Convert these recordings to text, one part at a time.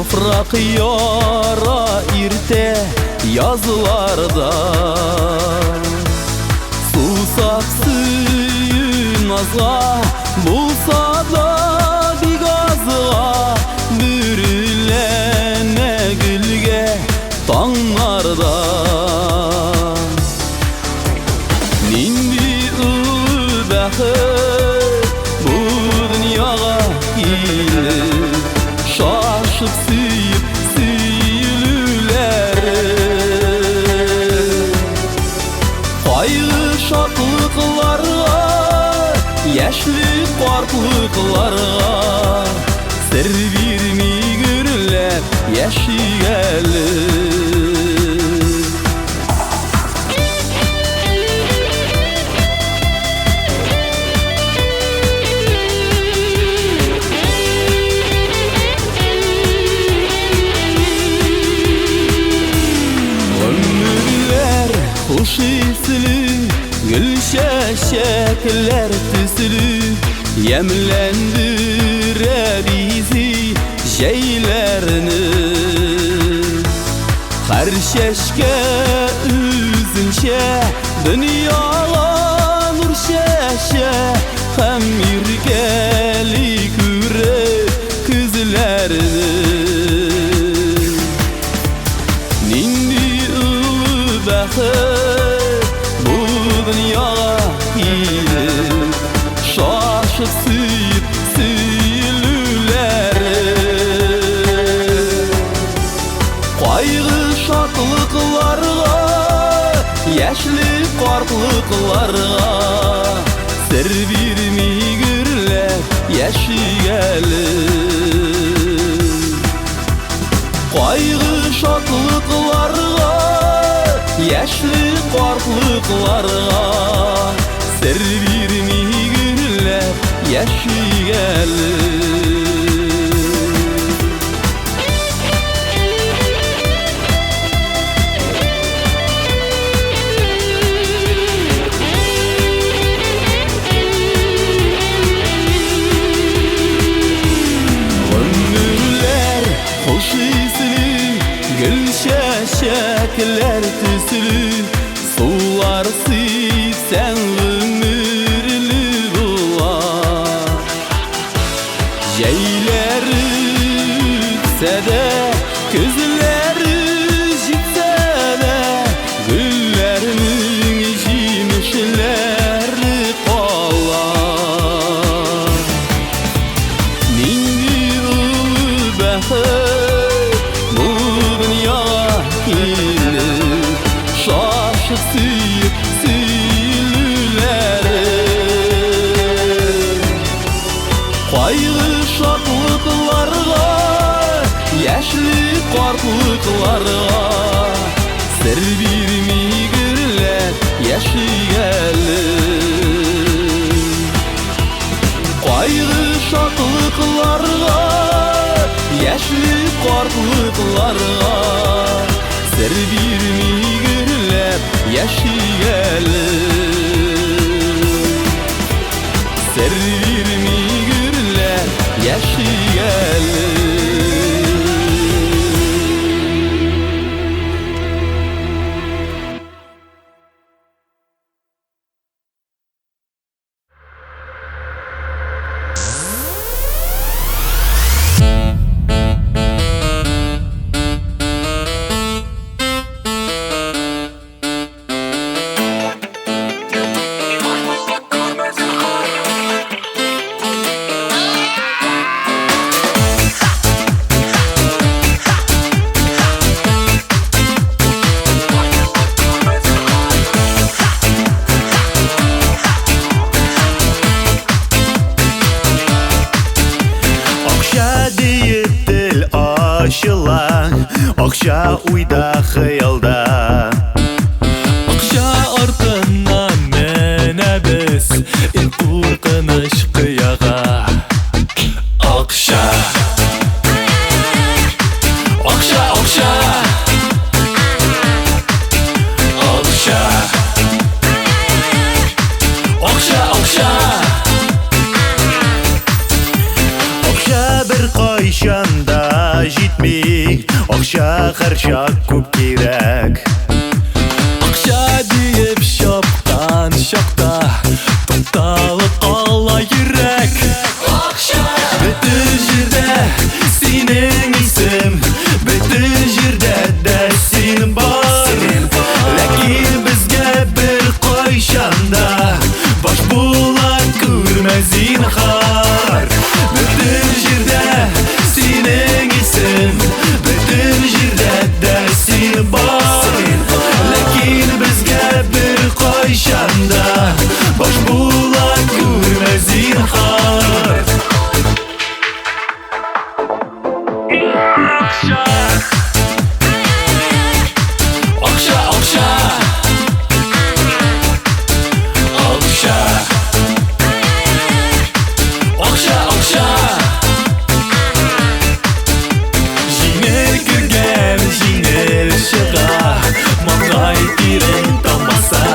Yaprak yara irte yazlarda, susak suyun azga bulsa da bir gazga, bürülene gülge tağlarda. Nindi ıbahır bu dünyaga gelip, şaşıp suyup süyülüleri, kaygı şatlıklarga, yaşlı kartlıklarga sır vermey gürler yaşayalı. Hoş isli, gül çiçekler tüslü, yemlendire bizi şeylerini. Her şeşke üzünçe, dünyala nur şeşe, hem yürgeli küre kızlarını. Nindi ıbahır bu dünyaya gelip, şaşıp suyup süyülüleri, kaygı şatlıklarga, yaşlı kartlıklarga sır vermey gürler yaşayalı. Kaygı şatlıklarga, yaşlı kartlıklarga sır vermey gürler yaşayalı. Ömürler hoş isli, gül çiçekler tüslü, sular sipsen ömürlü bular. Jeyleri ütse de, közleri jitse de, güllerinin jimişleri kalar. Nindi ıbahır bu dünyaya gelip, şaşıp suyup süyülüleri, kaygı şatlıklarga, yaşlı kartlıklarga sır vermey gürler yaşayalı. Kaygı şatlıklarga, yaşlı kartlıklarga sır vermey gürler yaşayalı. Sır vermey gürler yaşayalı. Акча уйда хыялда, акча артыннан менебез ин куркыныч кыяга. Акча, акча, акча, акча, акча, акча, акча бер кайчанда җитми. Шақырша көп керек. Ақша дейіп шапқан шақта тоқталып қала керек. Бүтін жерде сенің исім, бүтін жерде де сен бар. Ләкин бізге бір қойшанда баш бола көрме зинхар. Бүтін жерде сенің исім, бүтін жерде де сен бар. Ләкин бізге бір қойшанда баш бола көрме зинхар. Ақша, ақша, ақша, ақша, ақша. Жеңіл кірген, жеңіл шыға, маңдай терін тамаса.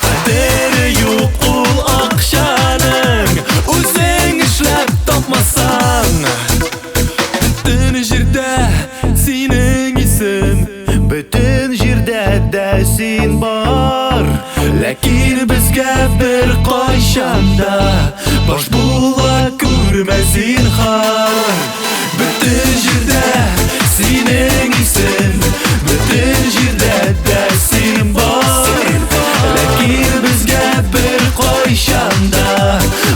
Қадірі жоқ ол ақшаның, өзің ішлеп тапмасаң. Бүтін жерде сенің исім, Бүтін жерде де сен бар. ләкин бізге бір қойшанда баш бола көрме зинхар. Бүтін жерде сенің исім, бүтін жерде де сен бар. Ләкин бізге бір қойшанда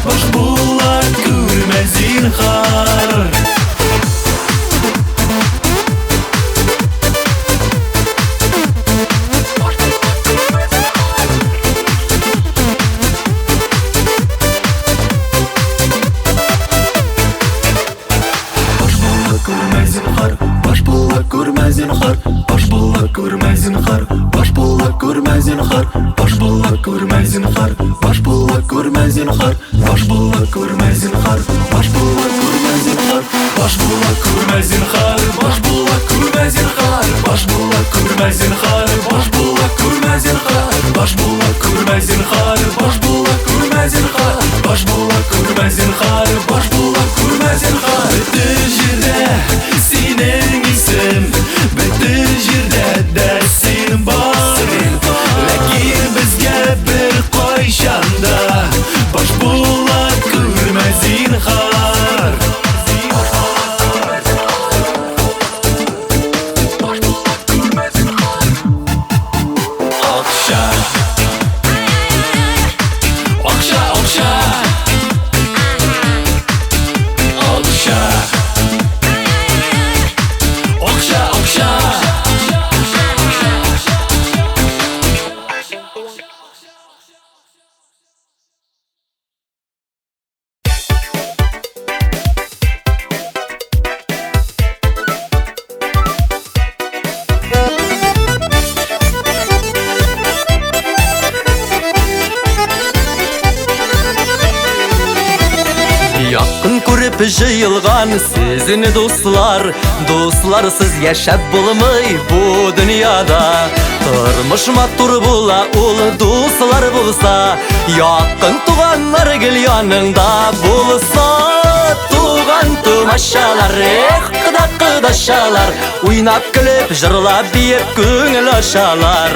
баш бола көрме зинхар. Баш бола көрме зинхар, баш бола көрме зинхар, баш бола көрме зинхар, баш бола көрме зинхар, баш бола көрме зинхар, баш бола көрме зинхар, баш бола көрме зинхар, баш бола көрме зинхар, баш бола көрме зинхар, баш бола көрме зинхар, баш бола көрме зинхар, баш бола көрме зинхар, баш бола көрме зинхар, баш бола көрме зинхар, баш бола көрме зинхар. Бүтін жерде сенің исім, бүтін жерде де сен бар. Ләкин бізге бір қойшанда баш бола көрме зинхар. Ақша, ақша, ақша, ақша, ақша, ақша. Якын көріп жиылған сезін достлар, достларсыз яшәп булмый бу дөньяда. Тормыш матур була ул дуслар булса, якын туганнар гел яныңда булса. Туган тумашалар, кыдашалар, уйнап көлеп жырлап биеп күңел ашалар.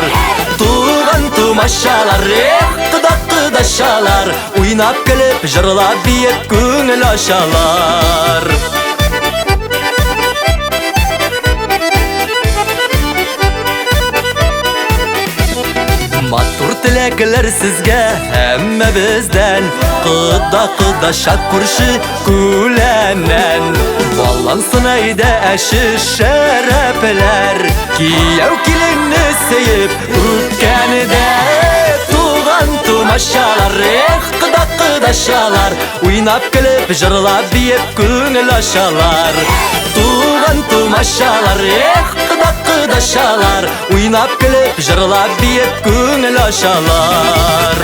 Туган тумашалар, кыдашалар, уйнап көлеп жырлап биеп күңел ашалар. Матур теләкләр сезгә һәммә бездән, кыдаша күрше күләннән. Балансын әйдә әше шәрәпләр, кияү киленне сөеп үткәндә. Туган тумашалар, кыдашалар, уйнап көлеп жырлап биеп күңел ашалар. Туган тумашалар, кыдашалар, уйнап көлеп жырлап биеп күңел ашалар.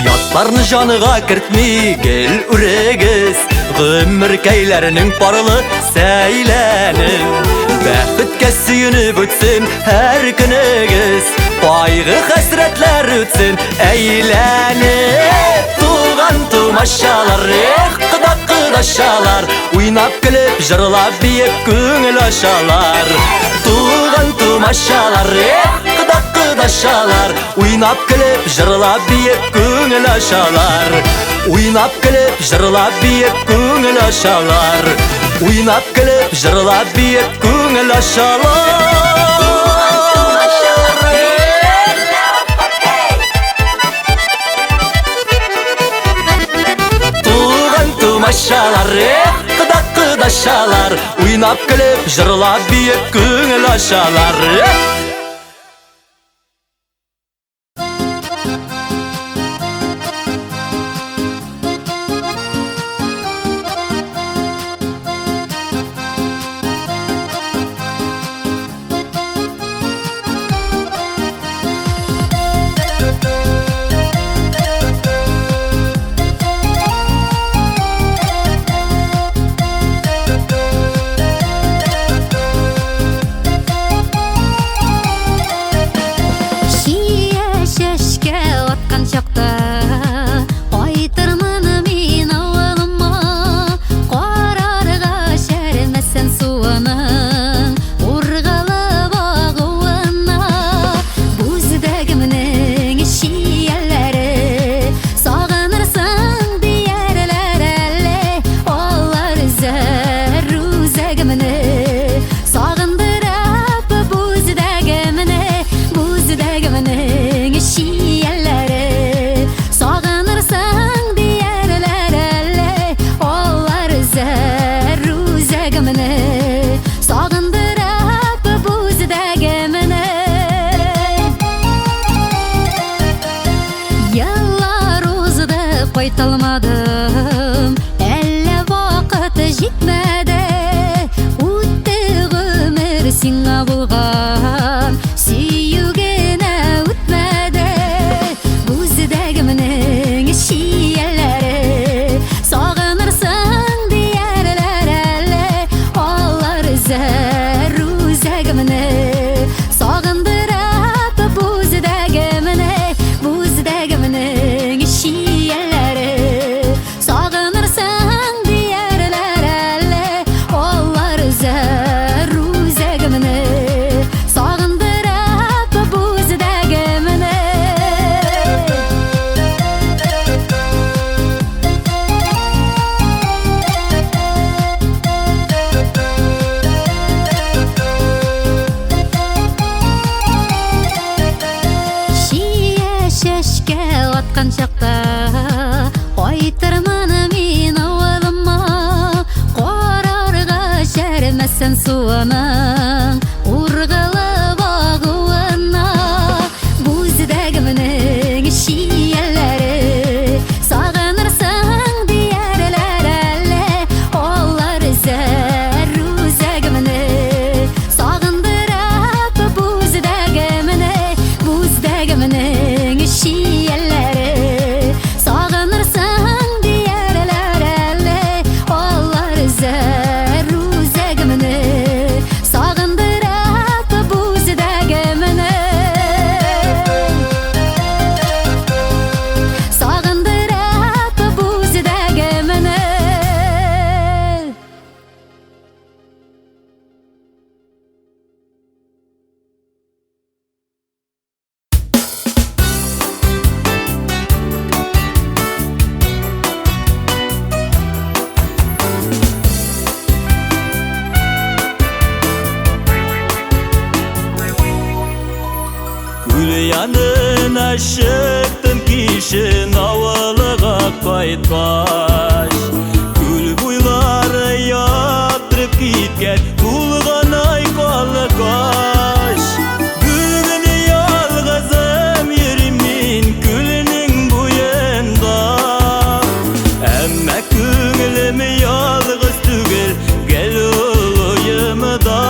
Ятларны жаныга кертми гел үрегез, гомер көйләренең парлы сәйләнен. Бәхеткә сөенеп үтсен һәр көнегез, кайгы хәсрәтләр үтсен әйләнеп. Туган тумачалар, кыдашалар, уйнап көлеп, җырлап биеп күңел ачалар. Туган тумачалар, кыдашалар, уйнап көлеп, җырлап биеп күңел ачалар. Уйнап көлеп, җырлап биеп күңел ачалар. Уйнап көлеп, җырлап биеп күңел ачалар. Туган тумачалар, кыдашалар, уйнап көлеп, җырлап биеп күңел ачалар. Кайталмадым, әллә вакыт җитмәде. Үтте гомер сиңа булган, сөю генә үтмәде. Бүздәге менең шияләре, сагынырсың диярләр әле. Алар зәр үзәге менә сагындырып, бүздәге менең шияләре. Аткан чакта кайтырмын мин авылыма, карарга шәрмәсән суының ургылы багуына. Бүздәге менең шияләре, сагынырсың диярләр әле. Алар зәр үзәге менә сагындырып, бүздәге менең шияләре. Сагынырсың диярләр әле. Алар зәр үзәге менә сагындырып, бүздәге менә сагындырып, бүздәге менә. Күл янына чыктым кишен авылыга кайткач. Күл буйлары яптырып киткән, тулганай калгач. Бүген ялгызым йөрим мин күлнең буенда. Әмма күңелем ялгыз түгел, гел уйымда.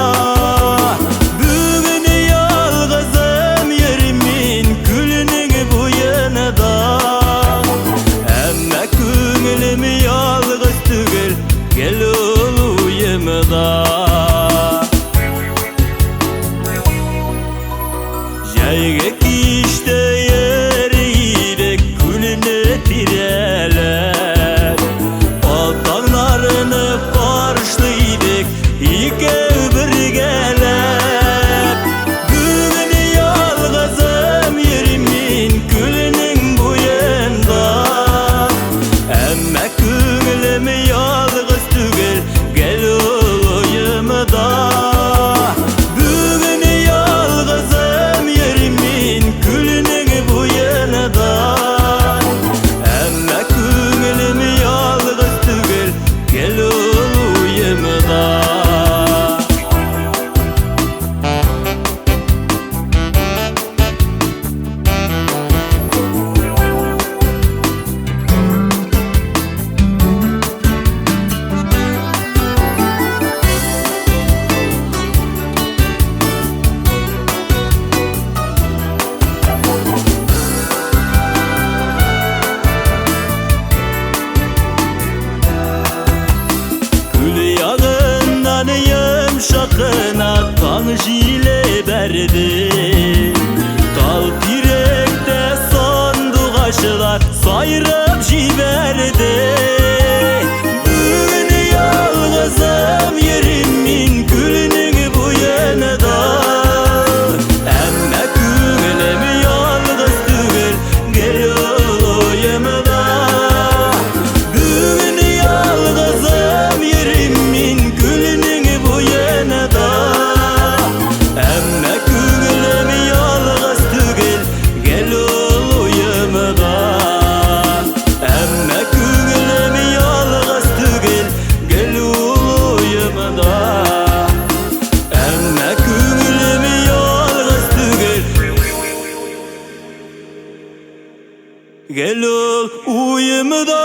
Әмма күңелем ялгыз түгел, гел ул уйымда. Бәйге киште ерейбек күліне тирелер Алтаңларыны қаршылайбек икеу біргелер Бүгін ялғызым еримін күлінің бойында Әммә көңілім ялғыз түгел гел ойымда Бүгін ялғызым еримін күлінің бойында Әммә көңілім ялғыз түгел гел ойымда Yağından yumşakına kan jile berdi Tal tirekte sandıqaşılar sayrıp jiberdi Bugün yalğızım yerimin gülünün bu yanıda Əmmə көңілім yalğız түгел gel oyımda Bugün yalğızım yerimin gülünün bu yanıda Әmmә көңілім yalğız түгел gel oyımda Әmmә көңілім yalğız түгел gel oyımda Әmmә көңілім yalğız түгел gel oyımda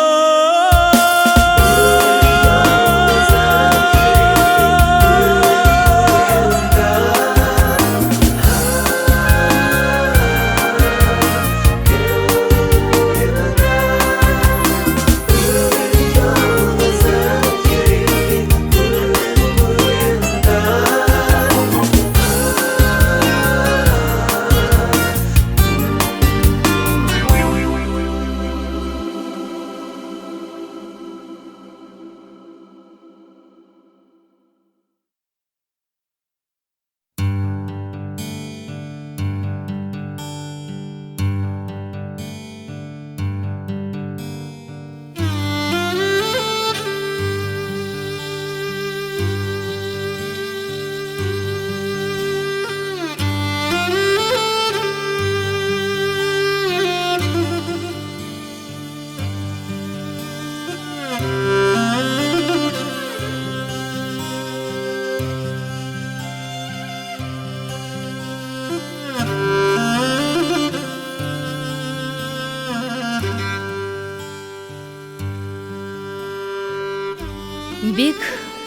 Бик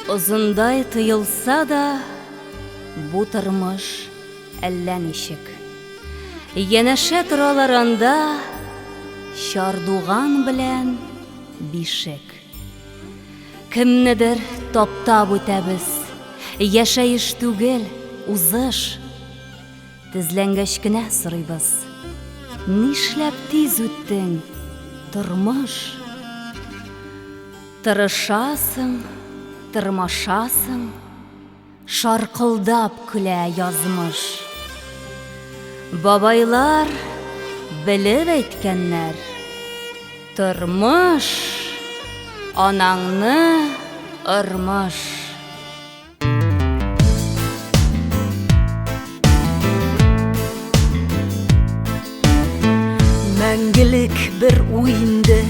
озындай тыйылса да, бу тормыш әллә ничек. Янәшә торалар анда чардуган белән бишек. Кемнедер таптап үтәбез, яшәеш түгел, узыш. Тезләнгәч кенә сорыйбыз, нишләп тиз үттең, тормыш? Тырышасың, тырмашасың, шаркылдап көлә язмыш. Бабайлар белеп әйткәннәр, тормыш анаңны ырмыш. Мәңгелек бер уйынды,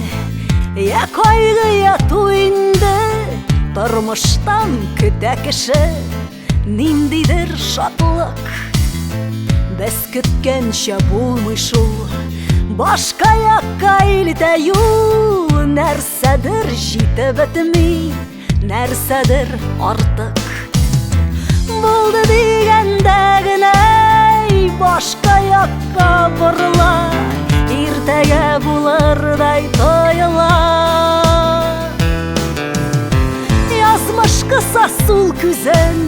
я кайгы, я туйынды. Тормыштан көтә кеше ниндидер шатлык. Без көткәнчә булмый шул, башка якка илтә юл. Нәрсәдер җитеп бетми, нәрсәдер артык. Булды дигәндә генә башка якка борыла, иртәгә булырдай тоела. Язмыш кыса сул күзен,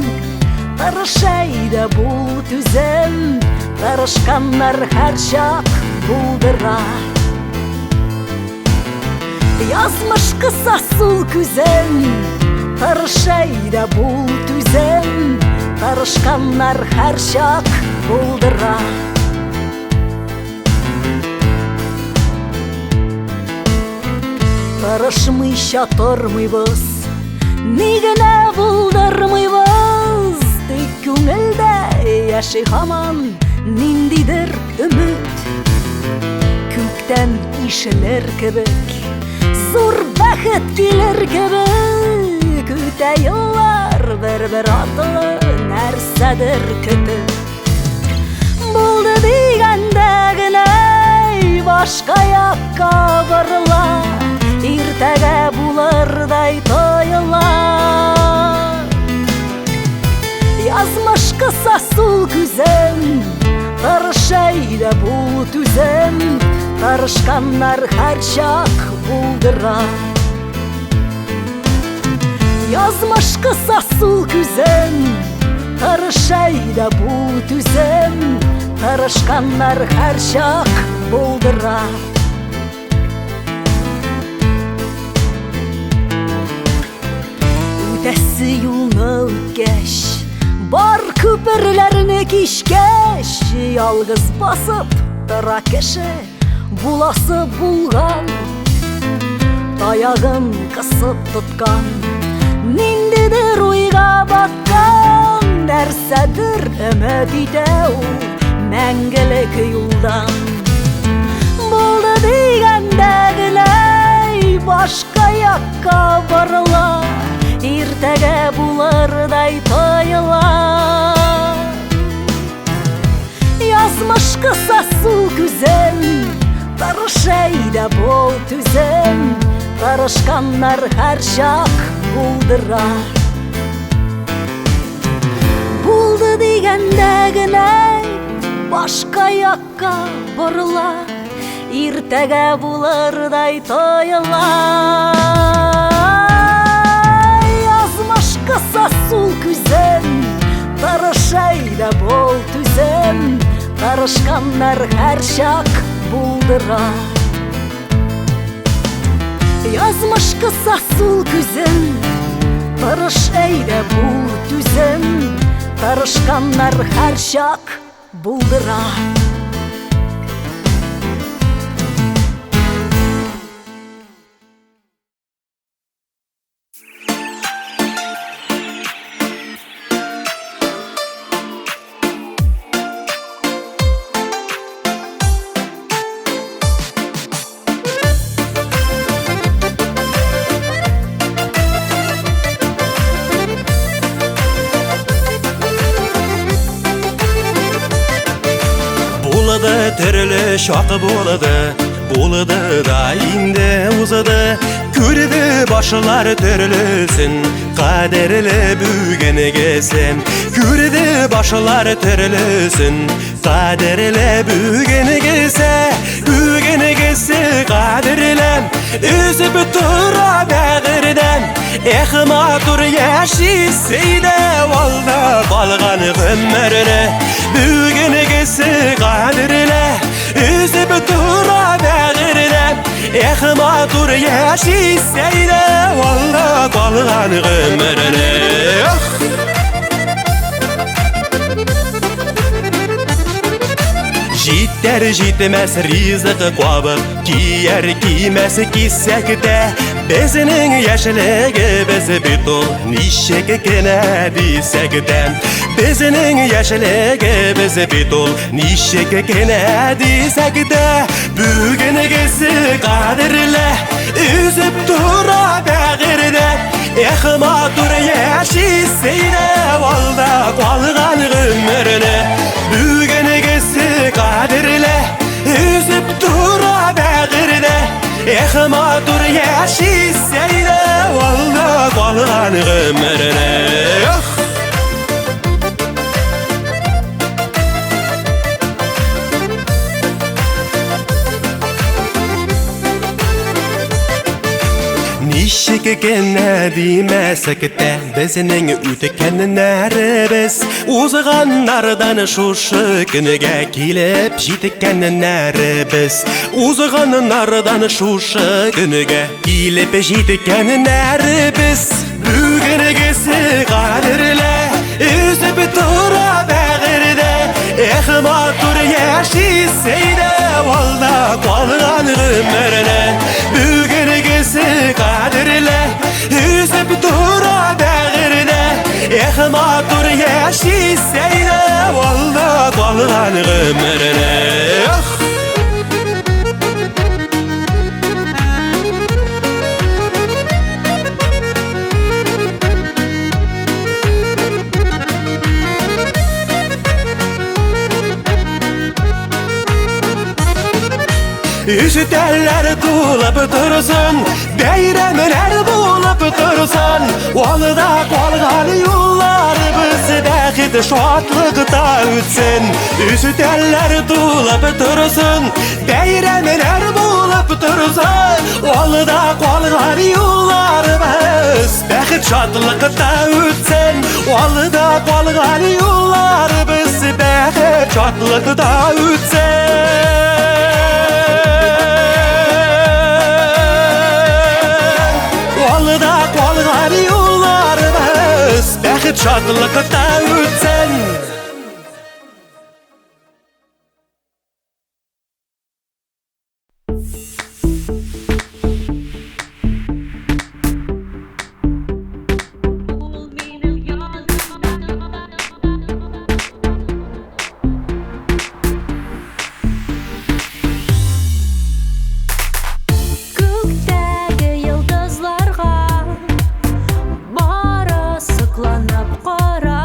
тырыш әйдә бул түзем. Тырышканнар һәр чак булдыра. Язмыш кыса сул күзен, тырышай да бул түзен. Тырышканнар һәр чак булдыра. Тырышмыйча тормыйбыз, ни генә булдырмыйбыз. Тик күңелдә яши һаман ниндидер өмет. Күктән ишелер кебек, зур бәхет килер кебек. Үтә еллар бер-бер атлы нәрсәдер көтеп. Булды дигәндә генә башка якка борыла. Иртәгә булырдай тоела. Язмыш кыса сул күзен, тырышай да бул түзен. Тырышканнар һәр чак булдыра. Язмыш кыса сул күзен, тырышай да бул түзен. Тырышканнар һәр чак булдыра. Үтәсе юлны үткәч, бар күперләрне кичкәч, ялгыз басып тора кеше буласы булган. Таягын кысып тоткан, ниндидер уйга баткан. Нәрсәдер өмет итә ул мәңгелек юлдан. Булды дигәндә генә башка якка борыла. Иртәгә булырдай тоела. Язмыш кыса сул күзен, тырышай да бул түзен. Тырышканнар һәр чак булдыра. Булды дигәндә генә башка якка борыла. Иртәгә булырдай тоела. Кыса сул күзен, тырышай да бул түзен. Тырышканнар һәр чак булдыра. Язмыш кыса сул күзен, тырышай да бул түзен. Тырышканнар һәр чак булдыра. Тереле шақы болады да инде узады. Күрді башылар терелесін, қадерлі бүгенегесін. Күрді башылар терелесін, қадерлі бүгенегесі. Бүгенегесі қадерлі, үзіп тұра бәғірден. Матур яшисейді, олда балған ғыммәріне. Бүгенегесі қадерлі, үзіп тұра бәғірден. Матур яшисейді, олда балған ғыммәріне. Життер житмәс ризық қуабып, кияр кимәс кисәкті. Безінің яшілігі бізі бітол, нишек кені дисәкті. Безінің яшілігі бізі бітол, нишек кені дисәкті. Бүгінігісі қадірлі, үзіп тұра бәғірді. Матур яшисейді, олда қалған ғымырыны. Бүгінігісі қадірлі, үзіп тұра бәғірді. Матур яшисейді, олда қалған ғымырыны. nişik gene demesek de bizning o'tganlarimiz o'zg'anlardan shushi kuniga kelib yetganlarimiz o'zg'anlardan shushi kuniga kelib yetganlarimiz bugungisi qadrla o'sib tura bag'rida ehmatur yashasayda valda qolgan umrni bugungisi qadrla o'sib tura bag'rida ehmatur yashasayda valda qolgan umrni Üstələr tulub dursun, bəyramlar bulub dursun. Olda qalğan yollarımız bəxt şadlıqda ötsin. Üstələr tulub dursun, bəyramlar bulub dursun. Olda qalğan yollarımız bəxt şadlıqda ötsin. Olda qalğan yollarımız bəxt şadlıqda ötsin. Alda qalğan yollarımız bəxt şadlıqda ötsin. Көктегі йылдызларға бары сықланып қара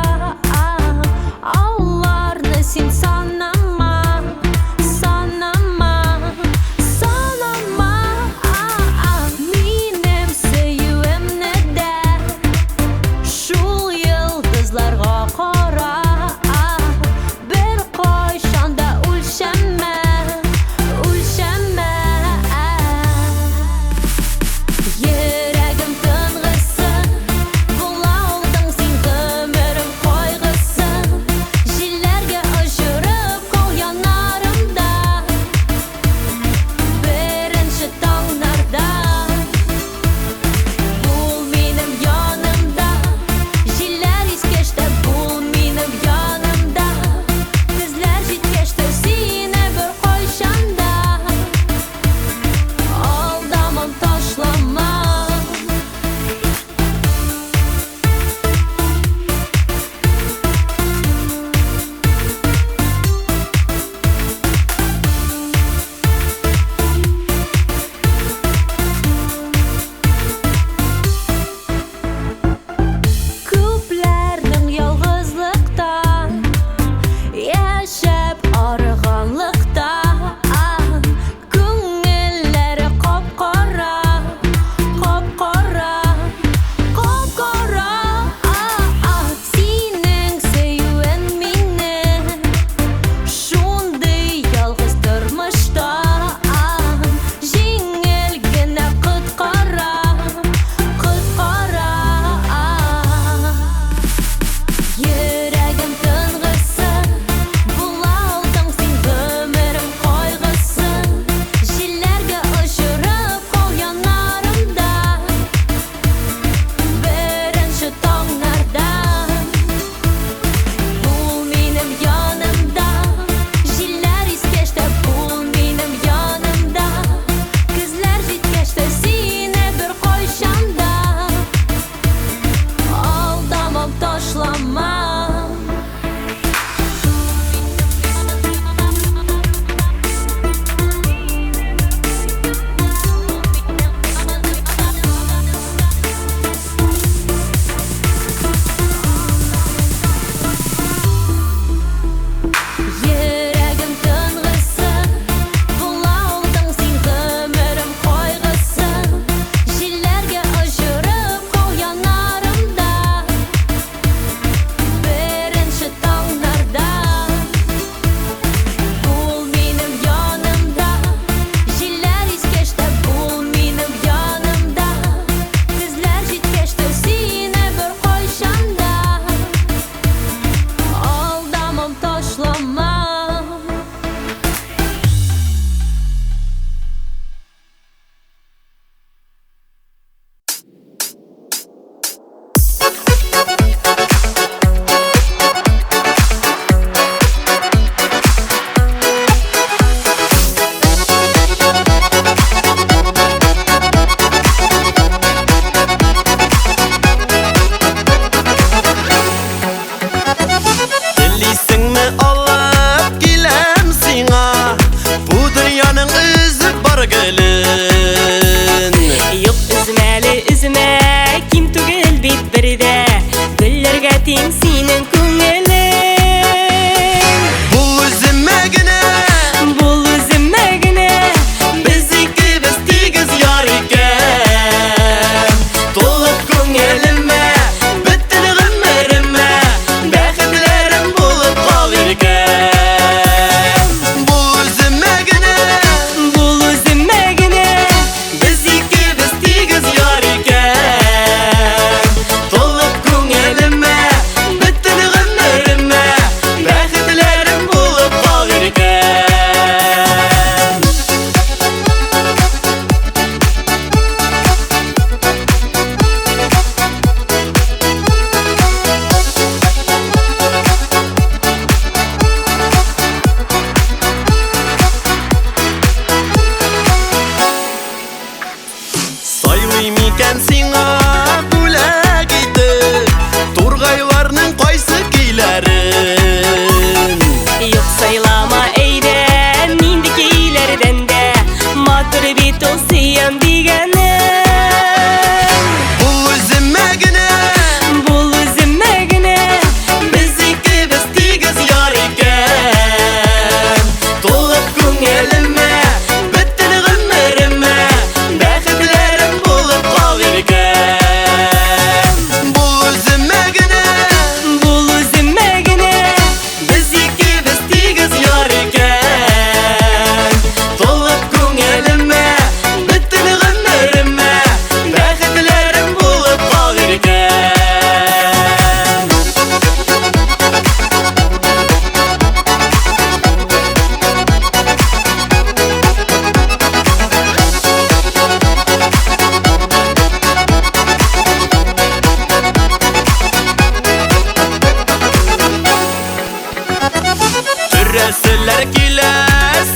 kile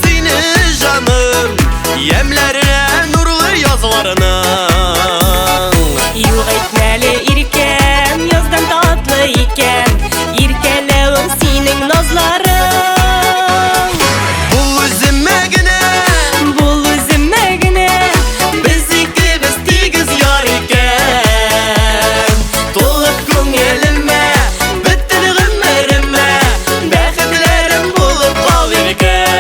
seni canım Yemlerine nurlu yazlarının Yok etmeli irkem yazdan tatlı iken İrkeleğim senin nazların Bu üzülmegine Bul üzülmegine Biz ikimiz tigiz yar iken Dolup köngülüme Bütün ömrüme Bäxtlerim bulup kalırken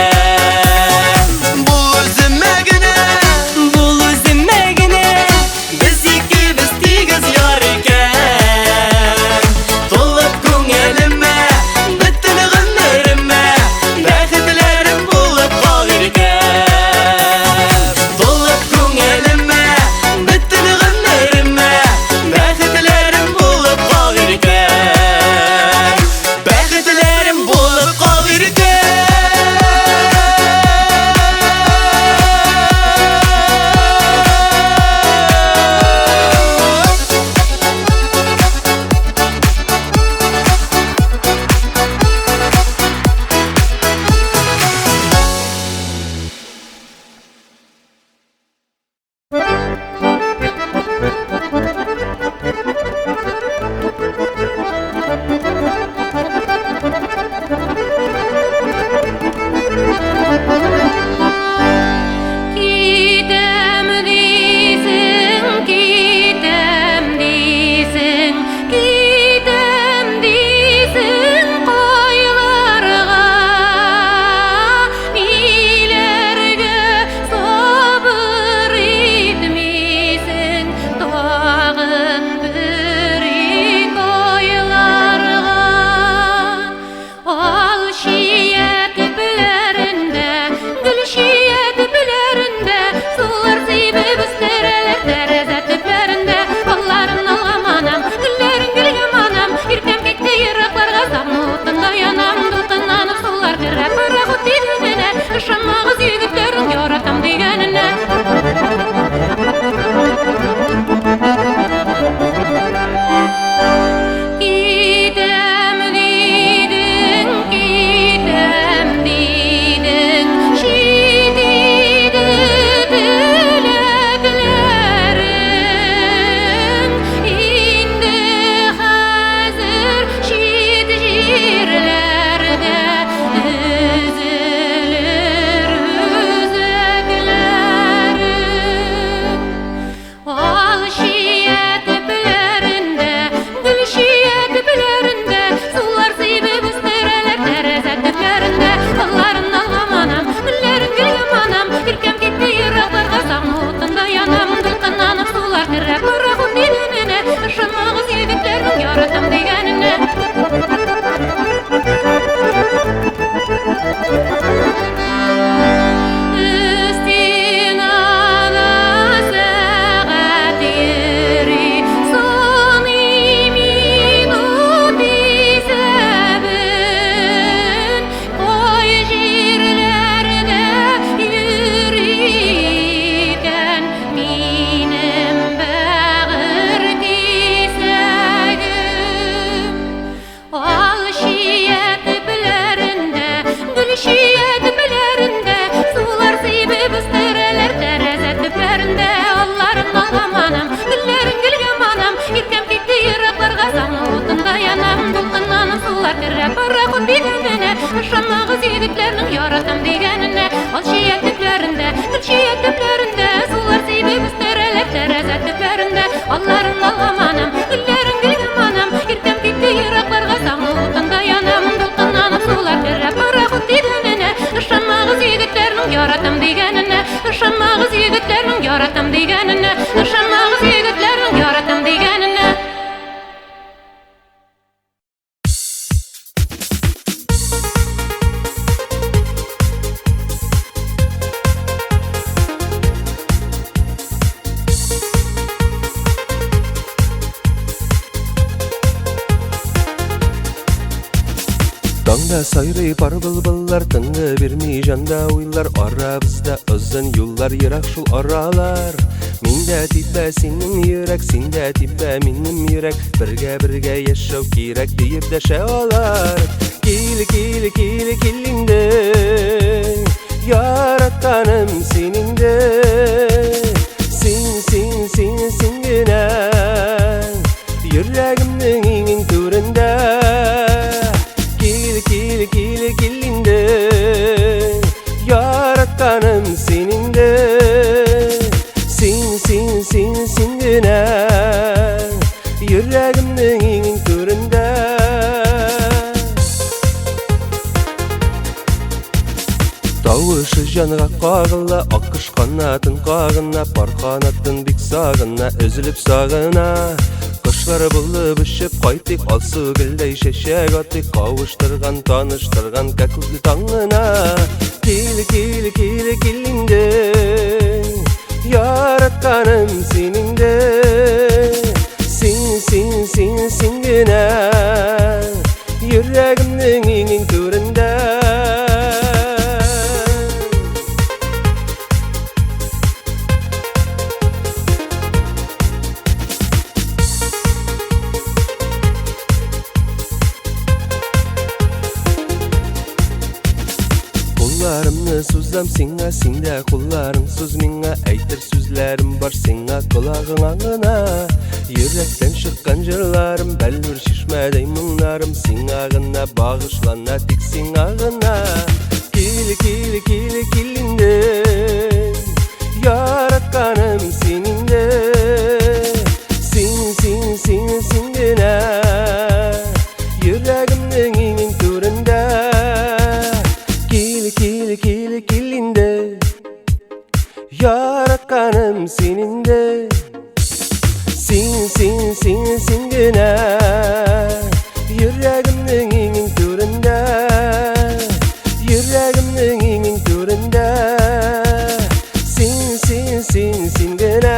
Bu üzülmegine Bul üzülmegine Biz ikimiz tigiz yar iken Dolup köngülüme Bütün ömrüme Bäxtlerim bulup kalırken Dolup köngülüme Bütün ömrüme Bäxtlerim bulup kalırken Bäxtlerim bulup kalırken Gidem disin, gidem disin, gidem disin koylarga Nilerge sabır etmisin tağın biri koylarga Al şiyet bilerinde, gül şiyet bilerinde Sular zeybe büstereler tereze tüplerinde Balların alamanam, güllerin gülgem anam İrkem kekte yıraklarga zamutunda yanam Dulkınlanıp sular kırrap bırakıp didenine Işanmağız yigitlerin yaratam digenine Gidem didin, gidem didin Şididi dileklerin İndi hazır şid jirlerde Üzülür üzeklerin Al şiyet bilerinde, gül şiyet bilerinde Sular zeybe büstereler tereze tüplerinde Balların alamanam, güllerin gülgem anam İrkem gitti yıraklarga zamutunda yanam Dulkınlanıp sular kırrap bırakıp didenine Işanmağız yigitlerin yaratam digenine Üstüne saat yeri Soni minut isebin Koy jirlerde yürüyken Minem bağır disegim Al şiyet bilerinde, gül şiyet bilerinde Sular zeybe büstereler tereze tüplerinde Alların alamanam, güllerin gülgem anam İrkem kekte yıraklarga zamutunda yanam Dulkınlanıp sular kırrap bırakıp didenine Işanmağız yigitlerin yaratam digenine Al şiyet tüplerinde, gül şiyet tüplerinde Sular zeybe büstereler tereze tüplerinde Alların alamanam, güllerin gülgem anam İrkem kekte yıraklarga zamutunda yanam Dulkınlanıp sular kırrap bırakıp didenine Işanmağız yigitlerin yaratam digenine Işanmağız yigitlerin yaratam digenine Işanmağız yigitlerin yaratam digenine Tağda Анда сайрый бар былбыллар, тынғы бермей жанда ойлар. Арабызда ұзын юллар, ерақ шул аралар. Миндә тибә синең йөрәк, синдә тибә минем йөрәк. Бергә яшәү кирәк диеп дәшә алар. Кил, кил, кил, кил инде, яратканым син инде. Син генә йөрәгемнең иң түрендә. Кил, кил, кил, кил инде, яратканым син инде. Син генә йөрәгемнең иң түрендә. Тавышы жанга кагыла, акыш канатын кагына. Пар канатын бик сагына, өзүлүп сагына. Кышлар булып ишеп кайтык, алсу гөлдәй шәшәк атык. Кавыштырган, таныштырган кәкүзле таңына. Кил, кил, кил, кил инде, яратканым син инде. Син генә йөрәгемнең иң түрендә. Кулларымны сузам сиңа, синдә кулларың суз миңа. Әйтер сүзләрем бар сиңа колагыңа гына. Йөрәктән чыккан җырларым, бәллүр шишмәдәй моңнарым. Сиңа гына багышлана, тик сиңа гына. Кил, кил, кил, кил инде, яратканым син инде. Син генә йөрәгемнең иң түрендә. Кил, кил, кил, кил инде, яратканым син инде. Син генә йөрәгемнең иң түрендә. Йөрәгемнең иң түрендә. Син генә.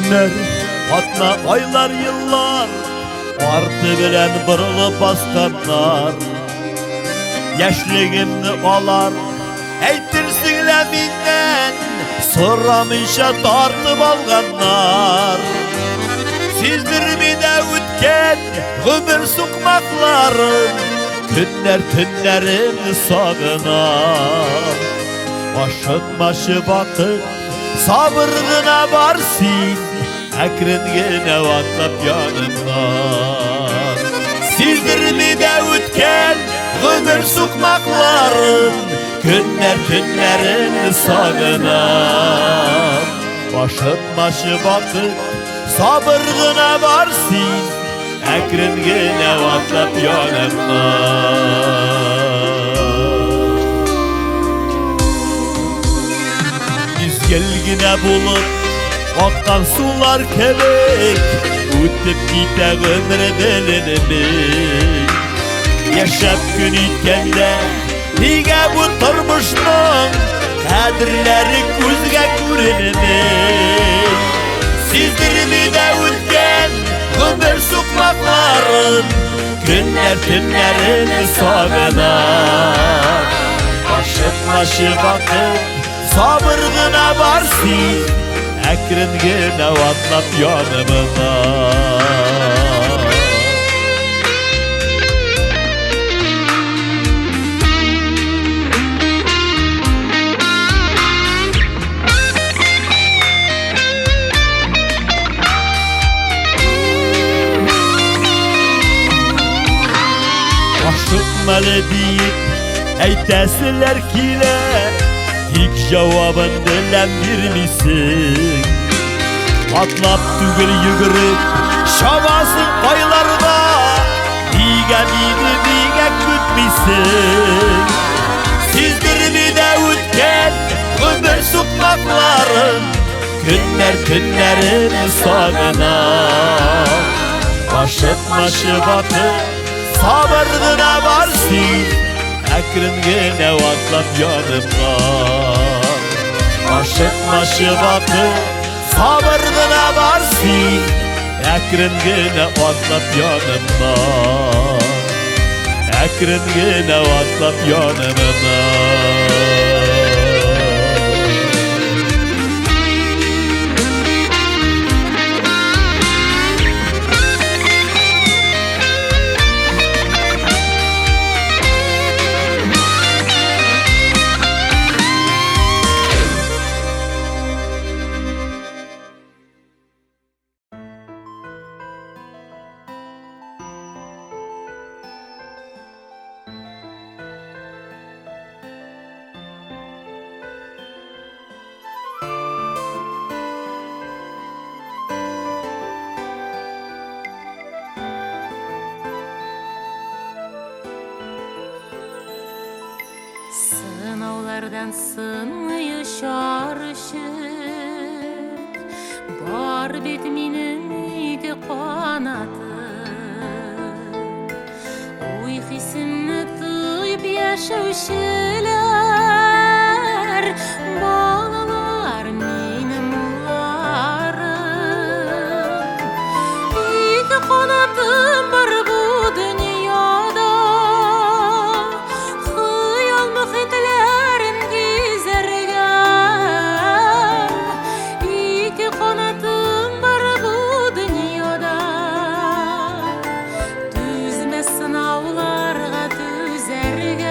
günler, atma aylar yıllar, ardı bilen bırılıp baskanlar. Yaşligimni alar, eytirsinler minden, soramışa tartıp alganlar. Sizdirmide ütken ömür sokmaklarım, günler tünlerimni sağınar. Aşıtmaşı vakit sabırgına varsın, əkrengene vatlap yanından. Sizdirmide ütken ömür sokmaklarım, günler tünlerimni sağınar. Aşıtmaşı vakit sabırgına varsın, əkrengene vatlap yanından. Gelgine bulup akkan sular kebek, ötüp gide ömrü belinmek. Yaşap gün itkende niga bu turmuşnun kadirleri gözge görünmek. Sizdirmide ötken ömür sokmakların, günler tünlerini sağınar. Aşıtmaşı vakit sabırgına varsın, əkrengene vatlap yanımdan. Aşıkmalı deyip eytesiler kile, İlk cevabın dilem vermişsin. Atlap tügül yıgırıp şabasın paylarda, diye beni diye kütmişsin. Sizdirmide ütken ömür sokmakların, günler tünlerini sağınar. Aşıtmaşı vakit sabırgına varsın, əkrengene vatlap yanımdan. Aşıtmaşı vakit sabırgına varsın, əkrengene vatlap yanımdan. Əkrengene vatlap yanımdan. Sınavlardan sınıyış arışık, bar bitminin iydi kanatım. Uykusunu duyup yaşauşlar, balalar benim ularım. İydi kanatım var bu dünyada, hıyal mühitlerin gizergen. İki kanatım var bu dünyada, düzme sınavlarga düzergen.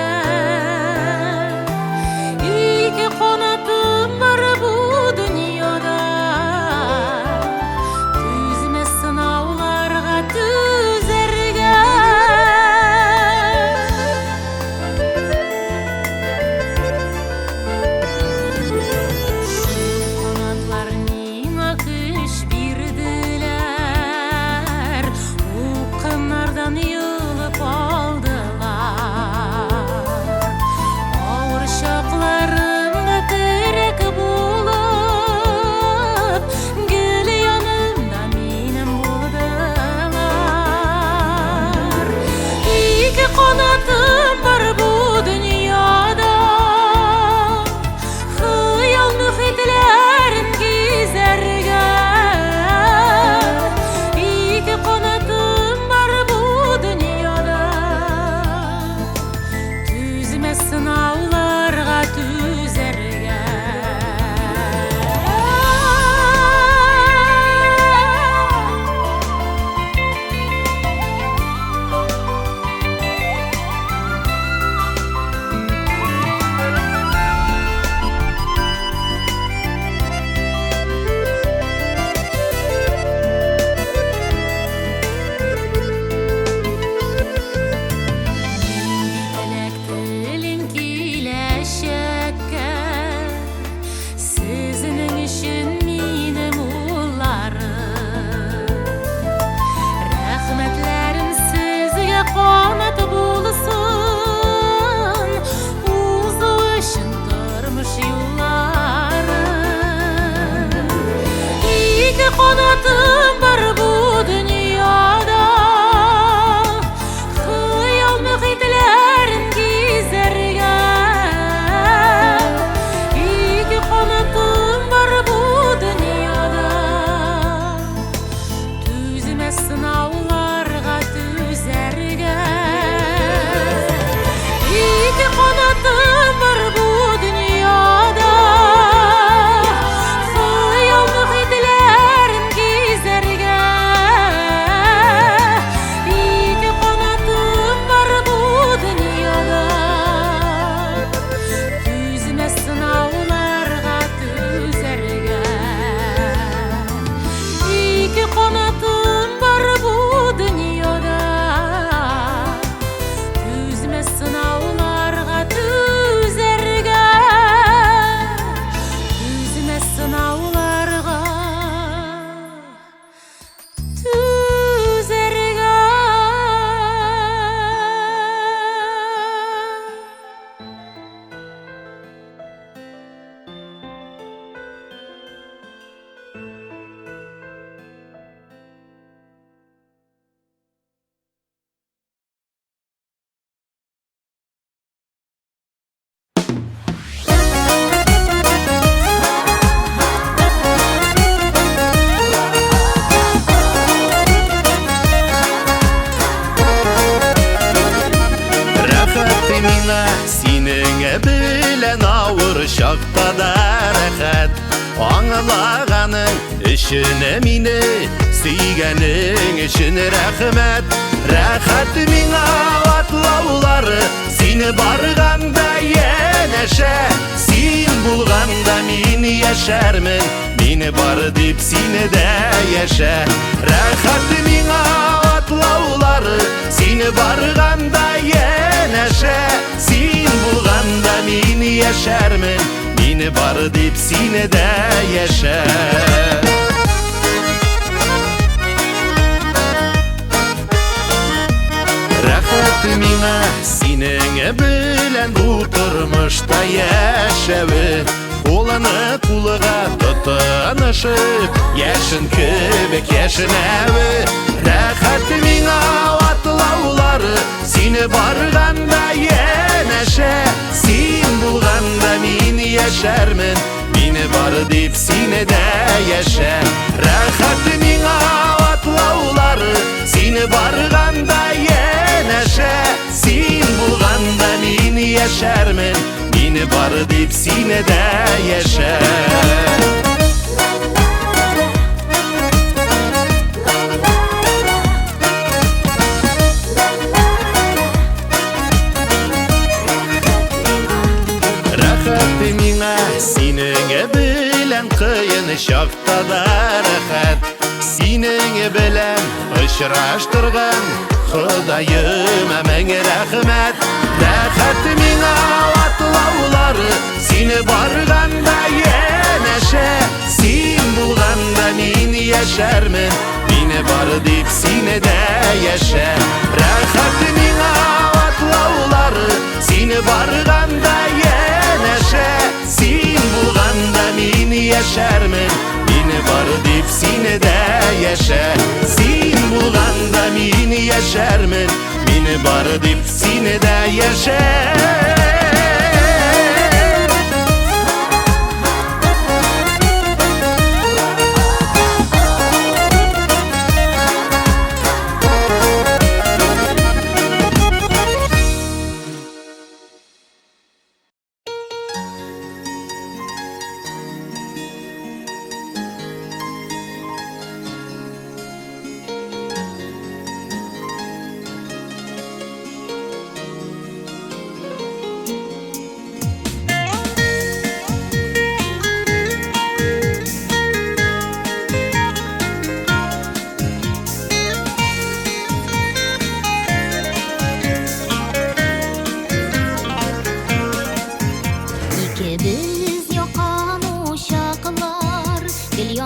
kanatım var bu dünyada, Hıyal mühitlerin gizergen. İki kanatım var bu dünyada, Tüzme sınavlarga tüzergen. İki kanatım var bu dünyada, Hıyal mühitlerin gizergen. İki kanatım var bu dünyada, Tüzme sınavlarga tüzergen. İki kanatım var bu dünyada, Tüzme sınavlarga tüzergen. Tüzme sınavlarga tüzergen. Рәхәт миңа синең белән авыр чакта да рәхәт. Аңлаганың өчен мине сөйгәнең өчен рәхмәт. Рәхәт миңа атлаулары сине барганда янәшә. Син булганда мин яшәрмен, мине бар дип сине дә яшә. Рәхәт миңа атлаулары сине барганда янәшә. Син булганда мин яшәрмен, мине бар дип сине дә яшә. Рәхәт миңа синең белән бу тормышта яшәве. Кулыны кулыга тотынышып, яшен кебек яшенәве. Рәхәт миңа атлаулары сине барганда янәшә. Син булганда мин яшәрмен, мине бар дип сине дә яшә. Рәхәт миңа атлаулары сине барганда янәшә. Син булганда мин яшәрмен, мине бар дип сине дә яшә. Рәхәт миңа синең белән кыен чакта да рәхәт. Синең белән очраштырган Ходаема мең рәхмәт. Рәхәт миңа атлаулары сине барганда янәшә. Син булганда мин яшәрмен, мине бар дип сине дә яшә. Рәхәт миңа атлаулары сине барганда янәшә. Син булганда мин яшәрмен, мине бар дип сине дә яшә. Син булганда мин яшәрмен, мине бар дип сине дә яшә.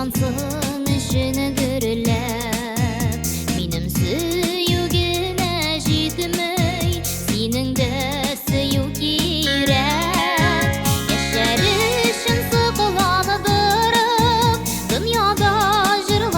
yansın işine dürülep Minim süyügüne jitmey Sinin de süyü girek Yaşar işin sıkılanıdırıp Dünyada jırlar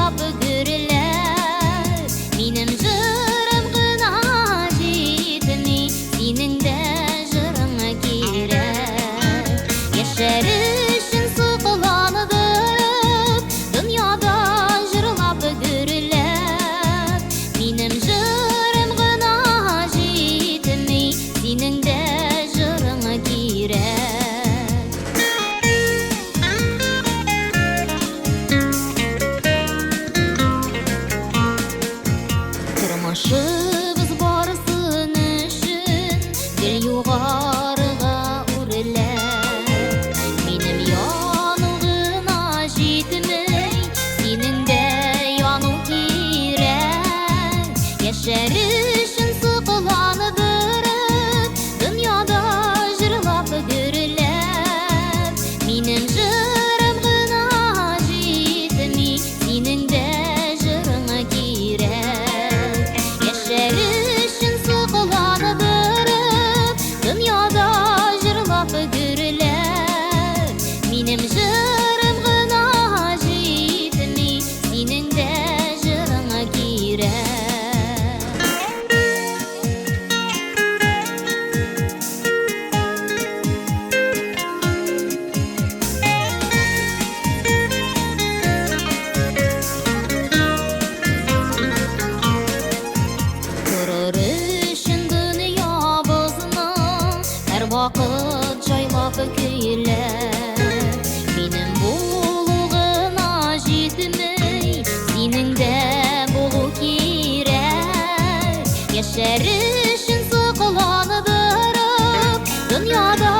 Yaşarışın sıkılanıdırıp Dünyada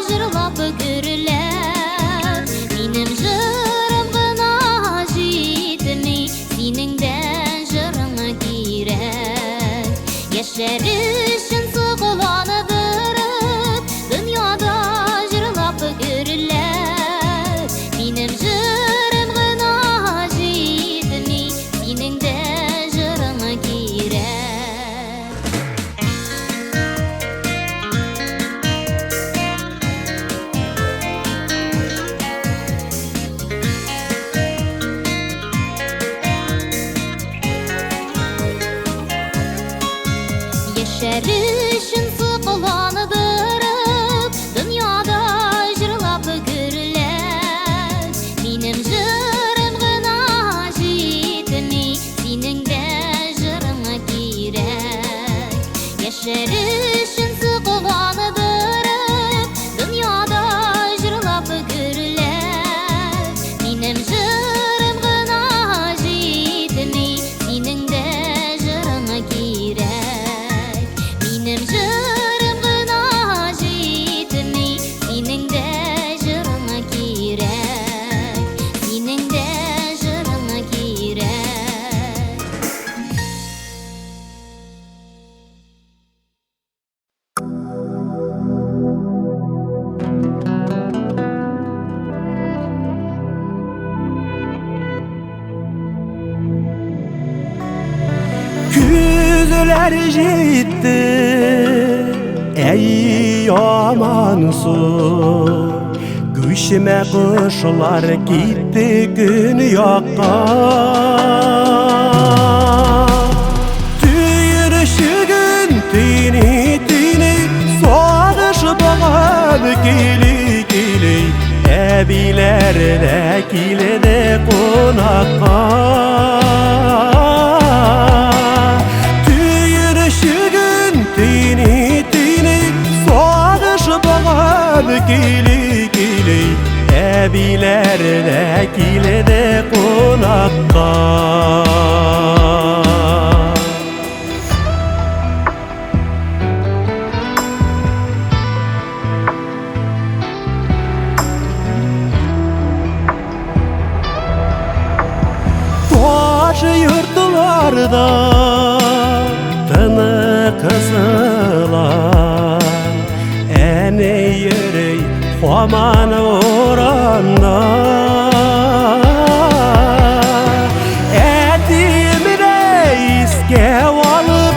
jırlap görülep Benim jırım gına jitmi Seninden jırına girek Yaşarışın sıkılanıdırıp Dünyada jırlap görülep Benim jırım gına jitmi Seninden jırına girek Yaşarışın sıkılanıdırıp Dünyada jırlap görülep Benim jırım gına jitmi Seninden jırına girek Yaşarışın sıkılanıdırıp Dünyada jırlap görülep Benim jırım gına jitmi Seninden jırına girek Benim jırım gına jitmi Seninden jırına girek Seninden jırına girek Küzler jitti ey yaman su Güşime kuşlar gitti gün yakka Tüyürüşü gün tini tini Soğuş bağım gili gili Ebilerde kilede konakka Tini tini soğuş bağım gili gili Ebilerde kilede konakka Taş yurtlarda tını kızılan Ene yürey Xoman oranda Etimine iske alıp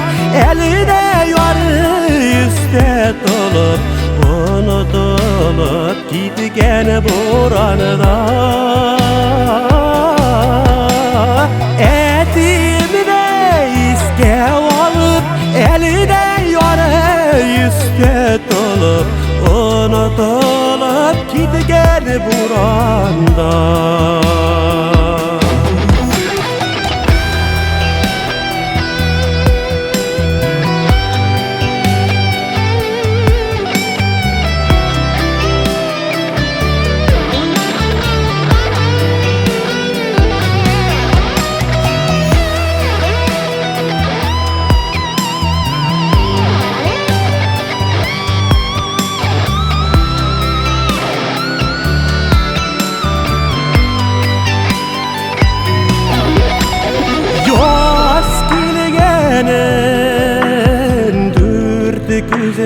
Eline yarı üste dolup Unutulup gitken buranda Etimine iske alıp Eline yarı üste dolup Unutulup gitken buranda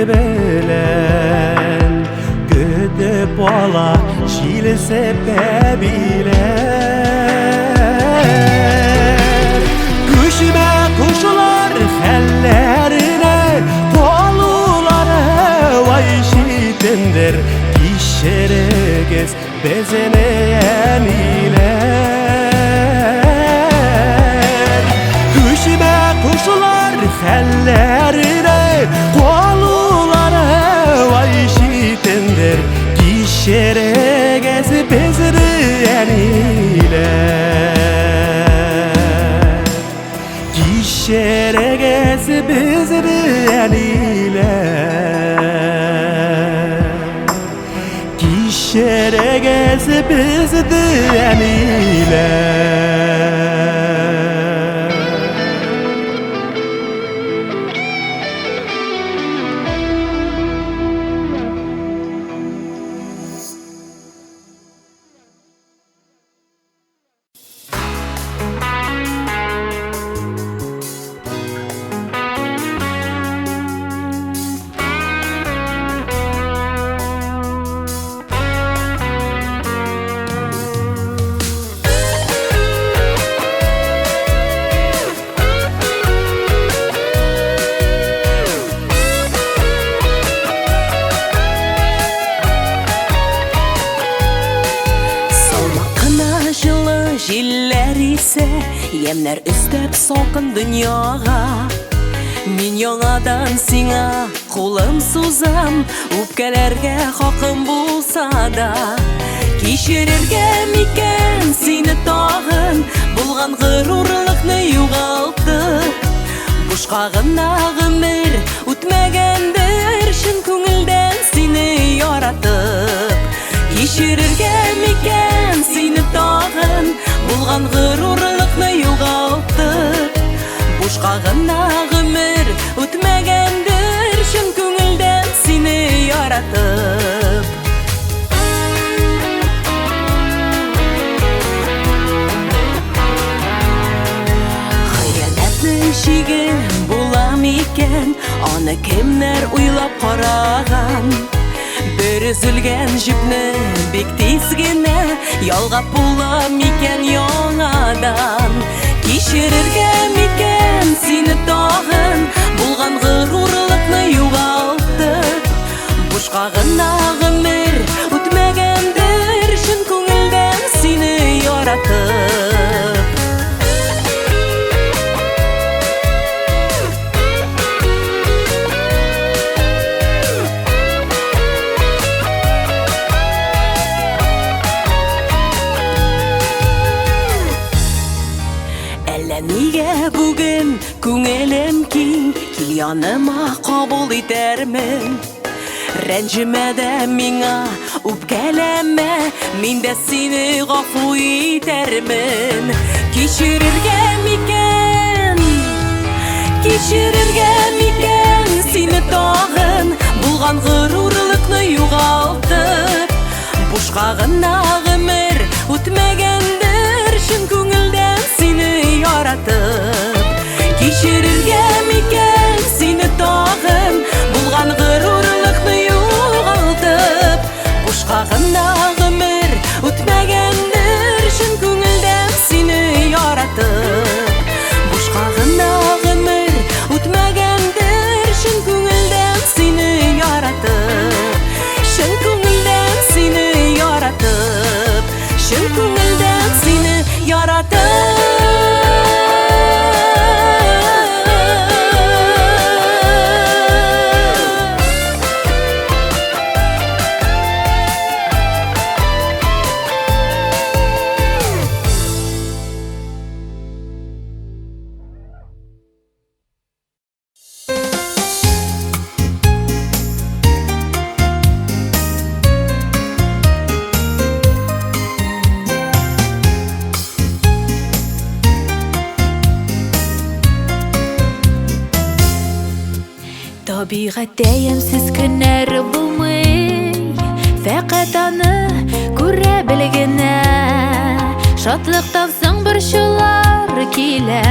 Belen Gödüp ola şil sebebiyle Küşme kuşlar hellerine Koluları vay şitindir Kişeregez bezeneyen ile Küşme kuşlar hellerine Koluları vay şitindir Kişeregez bezeneyen ile Kişeregez bezeneyen ile Kişeregez bezeneyen ile җилләр исә, ямнар өстәп салкын дөньяга. Мин яңадан сиңа кулым сузам, үпкәләргә хакым булса да. Кичерергә микән сине тагын, булган горурлыкны югалтып. Бушка гына гомер үтмәгәндер, чын күңелдән сине яратып. Кичерергә микән сине тагын, булган горурлыкны югалтып. Бушка гына гомер үтмәгәндер, чын күңелдән сине яратып. Шиге булам икән, аны кемнәр уйлап караган. Бер өзелгән җипне бик тиз генә ялгап булам икән яңадан. Кичерергә микән сине тагын, булган горурлыкны югалтып. Бушка гына гомер үтмәгәндер, чын күңелдән сине яратып. Нигә бүген күңелем киң, кил яныма кабул итәрмен. Рәнҗемә дә миңа, үпкәләмә, мин дә сине гафу итәрмен. Кичерергә микән сине тагын, булган горурлыкны югалтып. Бушка гына гомер үтмәгәндер, чын күңелдән сине яратып. Кичерергә микән сине тагын, булган горурлыкны югалтып. Бушка гына гомер үтмәгәндер, чын күңелдән сине яратып. Бушка гына гомер үтмәгәндер, чын күңелдән сине яратып. Чын күңелдән сине яратып. Чын күңелдән сине яратып. Табигатьтә ямьсез көннәр булмый, фәкать аны күрә белгенә. Шатлыктан соң борчулар килә,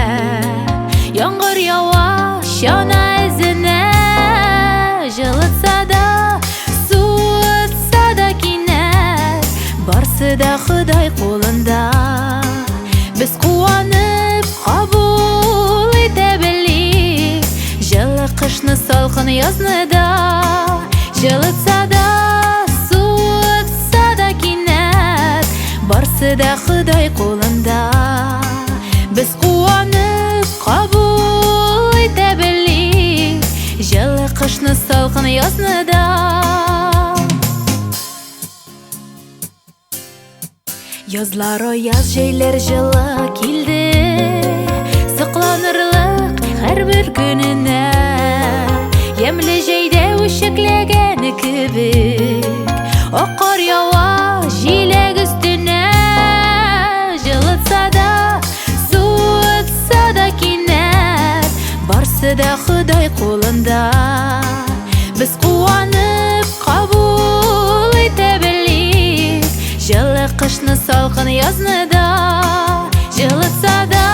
яңгыр ява чана эзенә. Җылытса да, суытса да кинәт, барсы да Ходай кулында. Без куанып кабул итә белик, җылы кышны салкын язны да. Җылытса да, суытса да кинәт, барсы да Ходай кулында. Без куанып кабул итә белик, җылы кышны салкын язны да. Язлар аяз, җәйләр җылы килде, сокланырлык һәрбер көненә. Ямьле җәйдә үчекләгән кебек, ак кар ява җиләк өстенә. Җылытса да, суытса да кинәт, барсы да Ходай кулында. Без куанып кабул итә белик, җылы кышны салкын язны да. Җылытса да,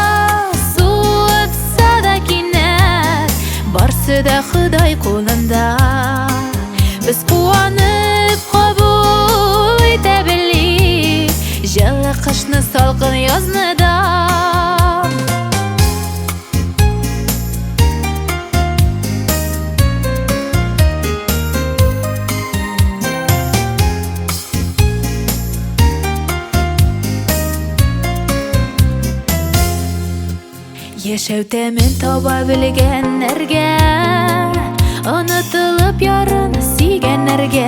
суытса да кинәт, барсы да Ходай кулында. Без куанып кабул итә белик, җылы кышны салкын язны да. Яшәүтәмен таба белгәннәргә, онытылып ярын сөйгәннәргә.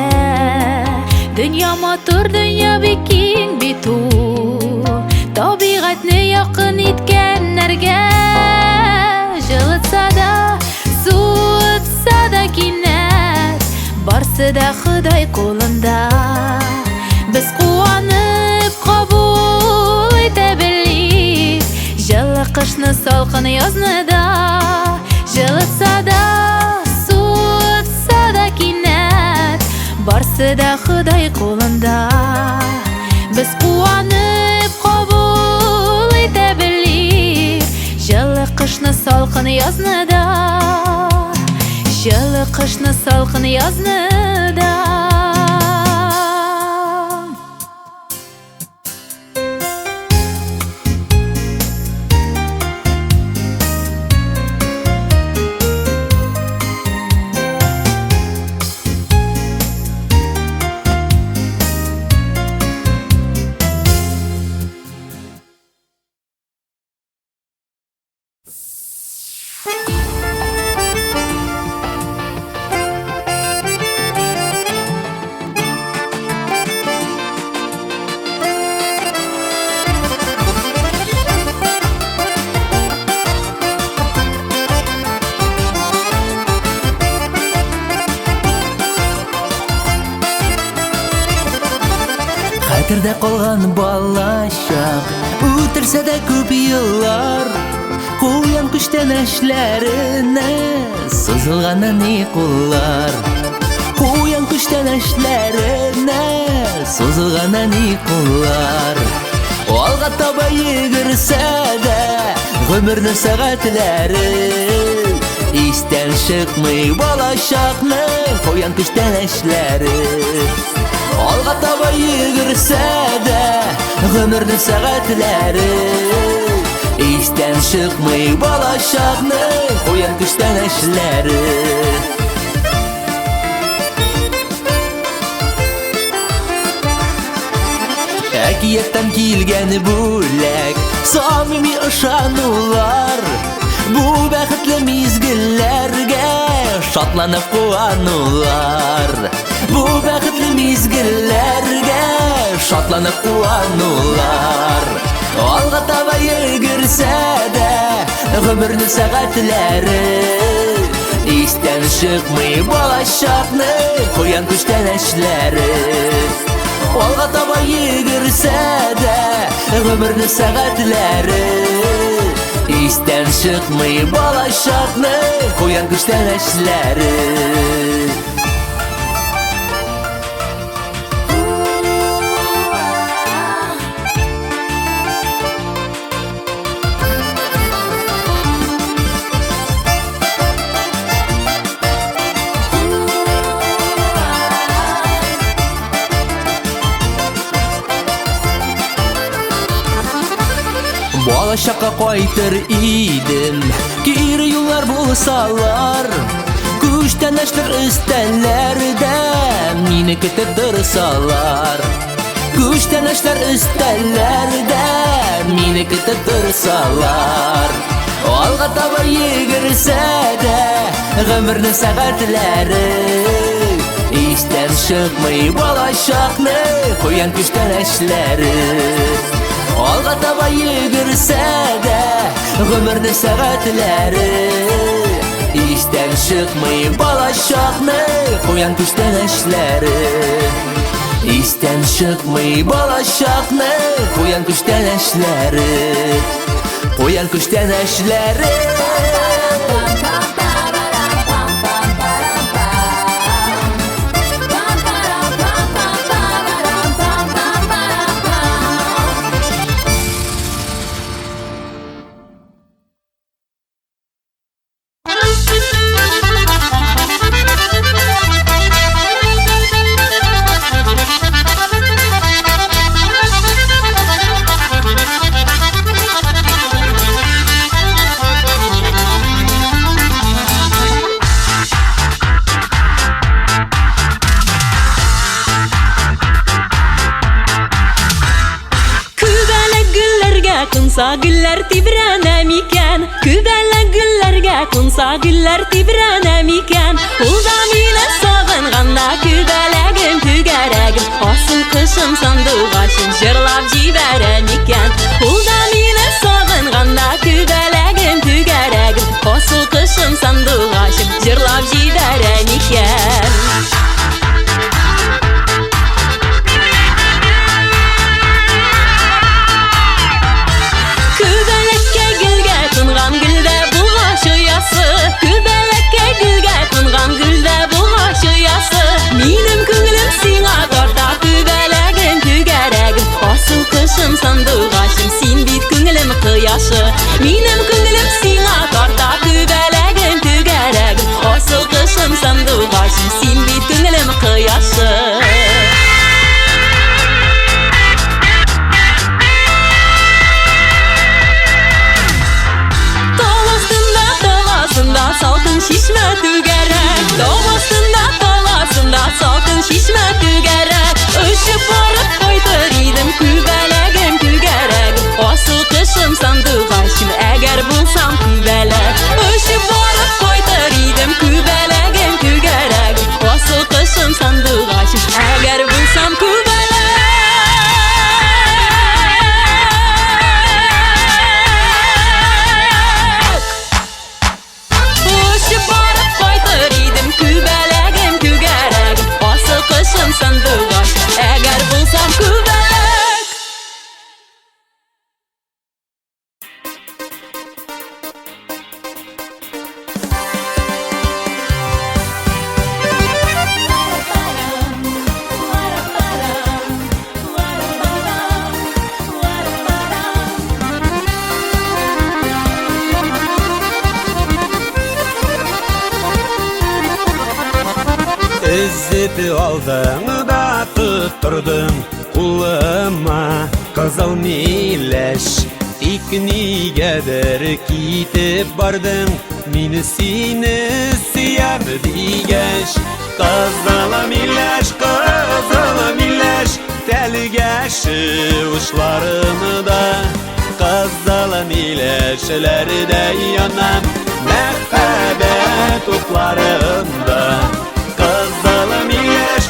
Дөнья матур, дөнья бик киң бит ул, табигатьне якын иткәннәргә. Җылытса да, суытса да кинәт, барсы да Ходай кулында. Без куанып кабул итә белик җылы кышны, салкын язны да. Җылытса да, суытса да кинәт, барсы да Ходай кулында. Без куанып кабул итә белик җылы кышны, салкын язны да. Җылы кышны, салкын язны да. Хәтердә калган балачак, үтерсә дә күп еллар. Куян көчтән эшләренә сузылган ни куллар. Куян көчтән эшләренә сузылган ни куллар. Алга таба йөгерсә дә гомерне сәгатьләре, истән чыкмый балачакның куян көчтән эшләре. Алга таба йөгерсә дә гомерне сәгатьләре, истән чыкмый балачакның куян көчтән эшләре. Әкияттан килгән бүләк, самими ышанулар. Бу бәхетле мизгелләргә шатланып куанулар. Бу бәхетле мизгелләргә шатланып куанулар. Алга таба йөгерсә дә гомерне сәгатьләре, истән чыкмый балачакның куян көчтән эшләре. Алга таба йөгерсә дә гомерне сәгатьләре, истән чыкмый балачакның куян көчтән эшләре. Балачакка кайтыр идем, кире юллар булсалар. Күчтән эшләр өстәлләрдә мине көтеп торсалар. Күчтән эшләр өстәлләрдә мине көтеп торсалар. Алга таба йөгерсә дә гомерне сәгатьләре, истән чыкмый балачакның куян көчтән эшләре. Алга таба йөгерсә дә гомерне сәгатьләре, истән чыкмый балачакның куян көчтән эшләре. Истән чыкмый балачакның куян көчтән эшләре. Куян көчтән эшләре. konsa güller tibrenem iken, kübele güllerge konsa güller tibrenem iken, ulda mine sağınganda kübelegim tügeregim, asıl kışım sandığı açın jırlap jiberem iken, ulda mine sağınganda kübelegim tügeregim, asıl kışım sandığı açın jırlap jiberem iken. Minim köngülüm sina torta kübelegim tügeregim, asıl kışım sandığı açım sin bit köngülüm kıyaşı. Minim köngülüm sina torta kübelegim tügeregim, asıl kışım sandığı açım sin bit köngülüm kıyaşı. Dağ salkın şişme tügerek, dağ salkın şişme tügerek, ışıp barıp koytırıydım kübelegim tügerek, asıl kışım sandığı açım eğer bulsam kübelek, ışıp barıp koytırıydım kübelegim tügerek, asıl kışım sandığı açım eğer bulsam kübelek. Sandığı eğer bulsam kübelek. Ezip aldın da tutturdun kulıma kızıl mileş, iknigedir kitip bardın, mini seni siyab digeş. Kızıl mileş, telgeşi uçlarımda, kızıl mileşlerde yanam mehbet utlarında. Kızıl mileş,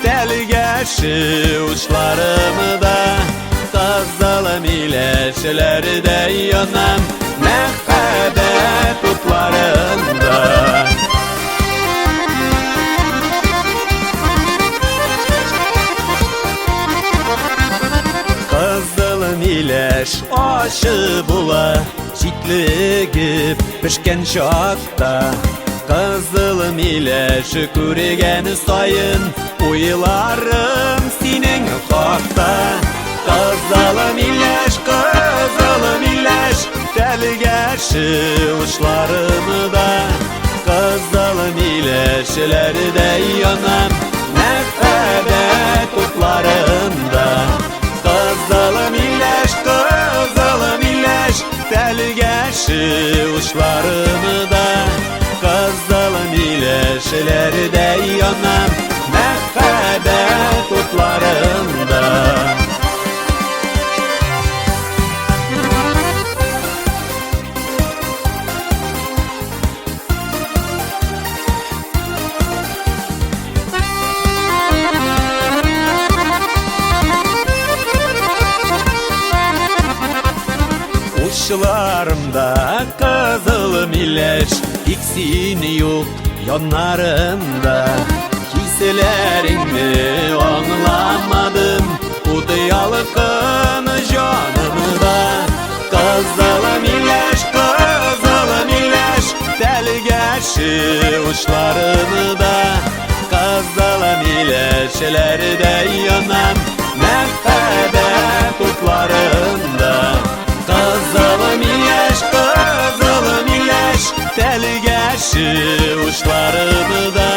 telgeşi uçlarımda, kızıl mileşlerde yanam mehbet utlarında. Kızıl mileş aşı bula, çitligip pişken şakta, kızıl mileş көреген sayın uylarım senin hakta. Kızıl mileş, telgeşi uçlarımda, kızıl mileşlerde yanam mehbet utlarında. Kızıl mileş, telgeşi uçlarımda, kızıl mileşlerde yanam mehbet utlarında. Uçlarımda kızıl mileş, iksin yok yanlarımda. Hislerini anlamadım, udayalkın canımda. Kızıl mileş, telgeşi uçlarımda, kızıl mileşlerde yanam mehbet utlarında. Kızıl mileş, telgeşi uçlarımda,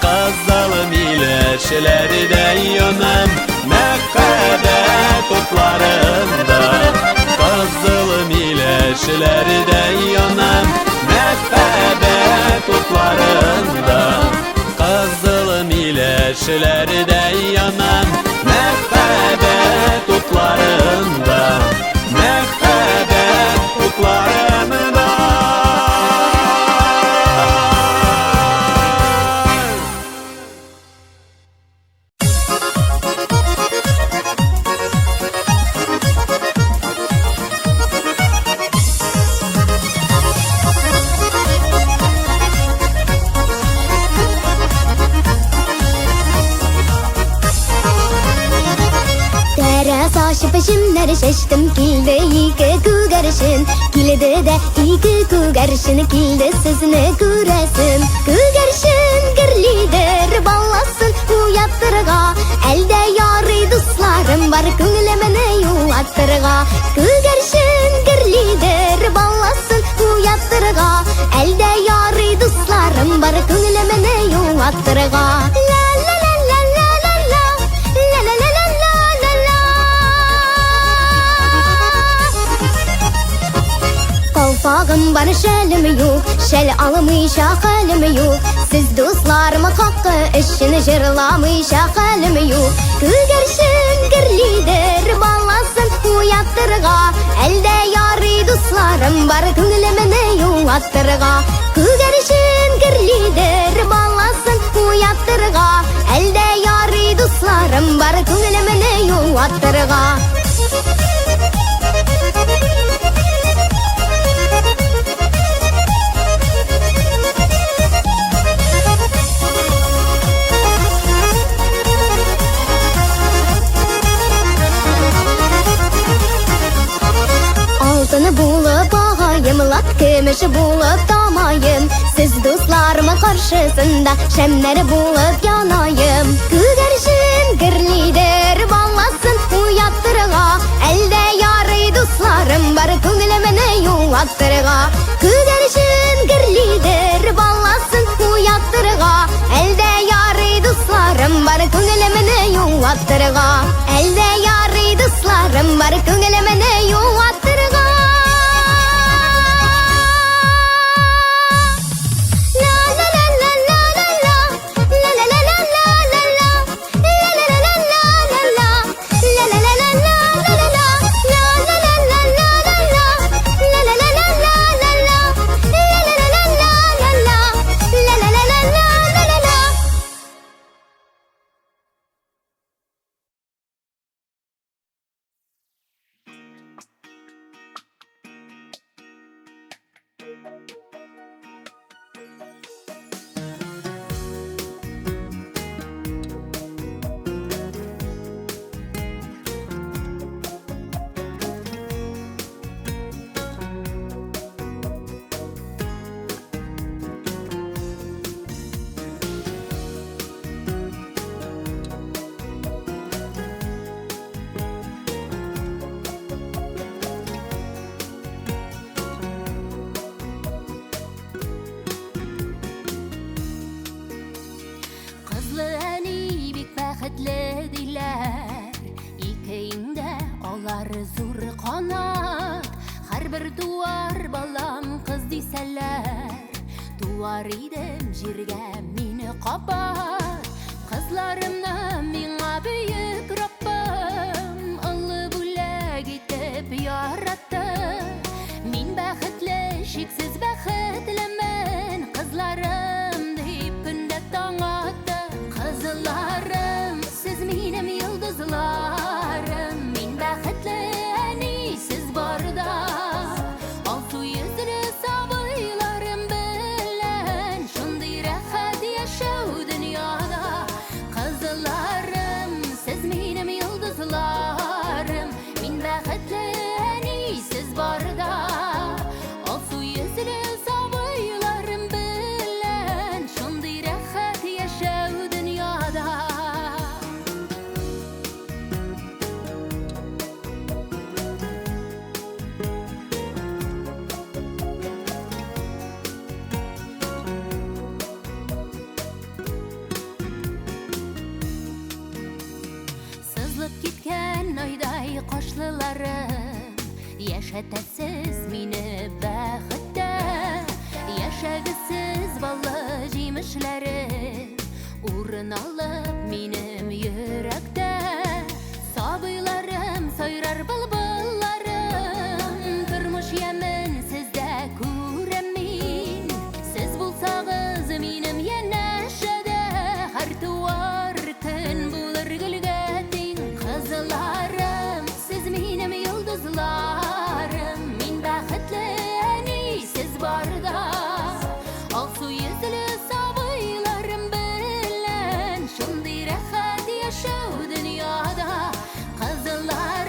kızıl mileşlerde yanam mehbet utlarında. Kızıl mileşlerde yanam mehbet utlarında. Kızıl mileşlerde yanam mehbet utlarında. Saçı peşimler şaştım kildi iki kugarışın Kildi de iki kugarışın kildi sizini kuresin Kugarışın gırlidir ballasın uyattırga Elde yarı dostlarım var künlemene yuvattırga Kugarışın gırlidir ballasın uyattırga Elde yarı dostlarım var künlemene yuvattırga Kalfağım var şelim yok, şel almış halim yok Siz dostlarım hakkı işini jırlamış halim yok Kugarışın gırlidir ballasın uyattırga Elde yarı dostlarım var künlemene yuvattırga Kugarışın gırlidir ballasın uyattırga Elde yarı dostlarım var künlemene yuvattırga Altını bulup ağayım, lat kümüşü bulup damayım Siz dostlarıma karşısında şemleri bulup yanayım Kugarışın gırlidir ballasın uyattırga Elde yarı dostlarım var künlemene yuvattırga Kugarışın gırlidir ballasın uyattırga Elde yarı dostlarım var künlemene yuvattırga Elde yarı dostlarım var künlemene yuvattırga Dediler ikeyinde olar zur kanat Her bir duvar balam kız diseler Duvar idim jirge mini kapat Kızlarımna minga büyük Rabbim Allı bule gitip yarattı Min baxitli şiksiz baxitlimen Kızlarım deyip günde tanıttı Kızlarım siz benim yıldızlarım Min baxitli eni siz barda Altı yüzlü sabıylarım bilen Şunday rahat yaşav dünyada Kızlarım siz benim yıldızlarım Min baxitli eni siz barda Altı yüzlü sabıylarım bilen Şunday rahat yaşav dünyada Sızlıp gitken ayday qoşlularım Yaşatasiz meni baxitda Yaşagisiz ballı jimishlerim O'rin olib menim yurakda Sabiylarim sayrar bulbullarim Turmush yamin sizda ko'ramin Siz bo'lsangiz menim yanashada Har tuvar kun bo'lar gulgating Qizlarim siz menim yulduzlarim Men baxitli eni siz barda Olsu yuzli sabiylarim bilan Shunday rahat yashav dunyoda Qizlar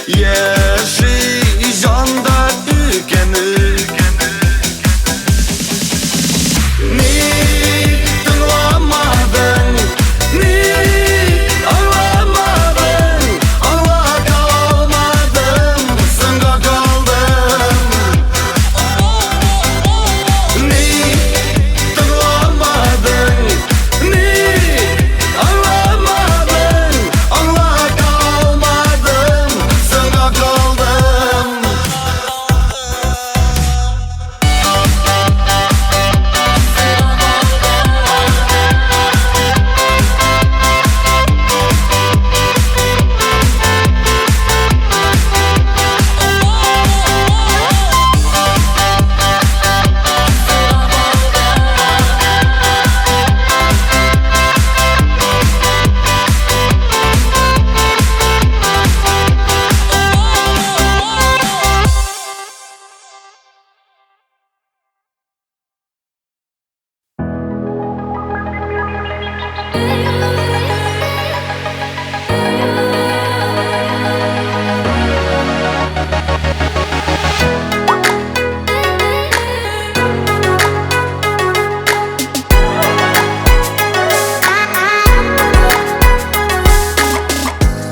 Яши жанда үкені Ник тыңламадың, ник аңламадың, аңлата алмадың, сынға қалдың. Ник тыңламадың, ник аңламадың, аңлата алмадың, сынға қалдың.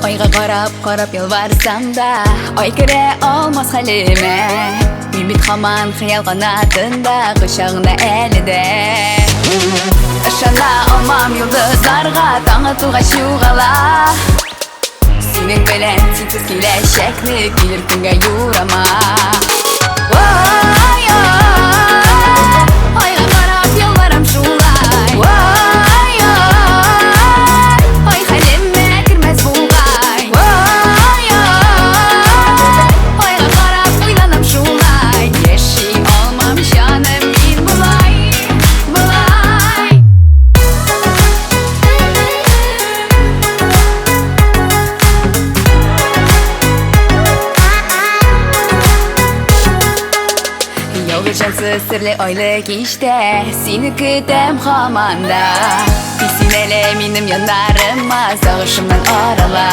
Ayga qarab yalvarsam da Ay kire olmaz halime Ümit haman xiyal qanatında Qışağına elide Işana olmam yıldızlarga Tağı tuğa şuğala Senin belen sensiz kileşeklik Bir günge yurama Vay Ayga qarab yalvaram şulay Vay Ay halime kirmez buğay Vay Ayga qarab uylanam şulay Yeşi olmam canım bin bulay Bulay Yol geçensiz sırlı oylık işte Seni kütem hamanda Bilsin ele minim yanlarıma Sağışımdan arala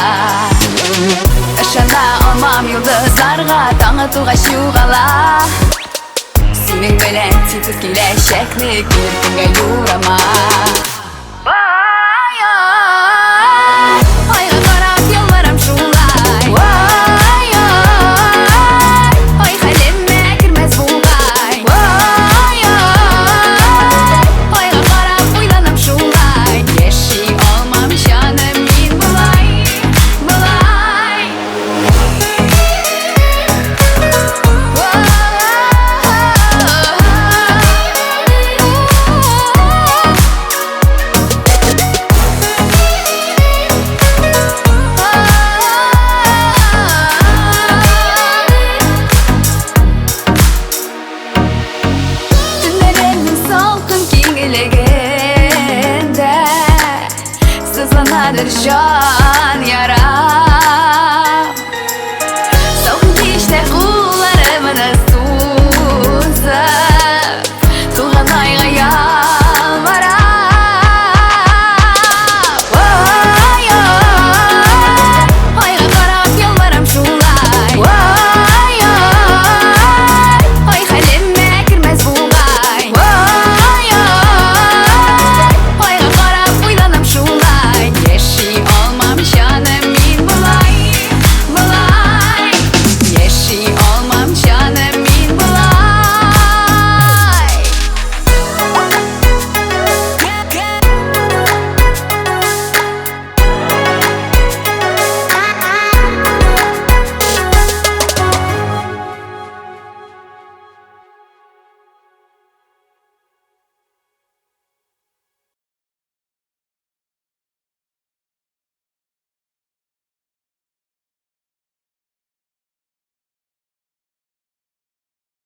Işana olmam yıldızlarga Tağı tuğa şuğala Senin belen sensiz kileşeklik Bir günge yurama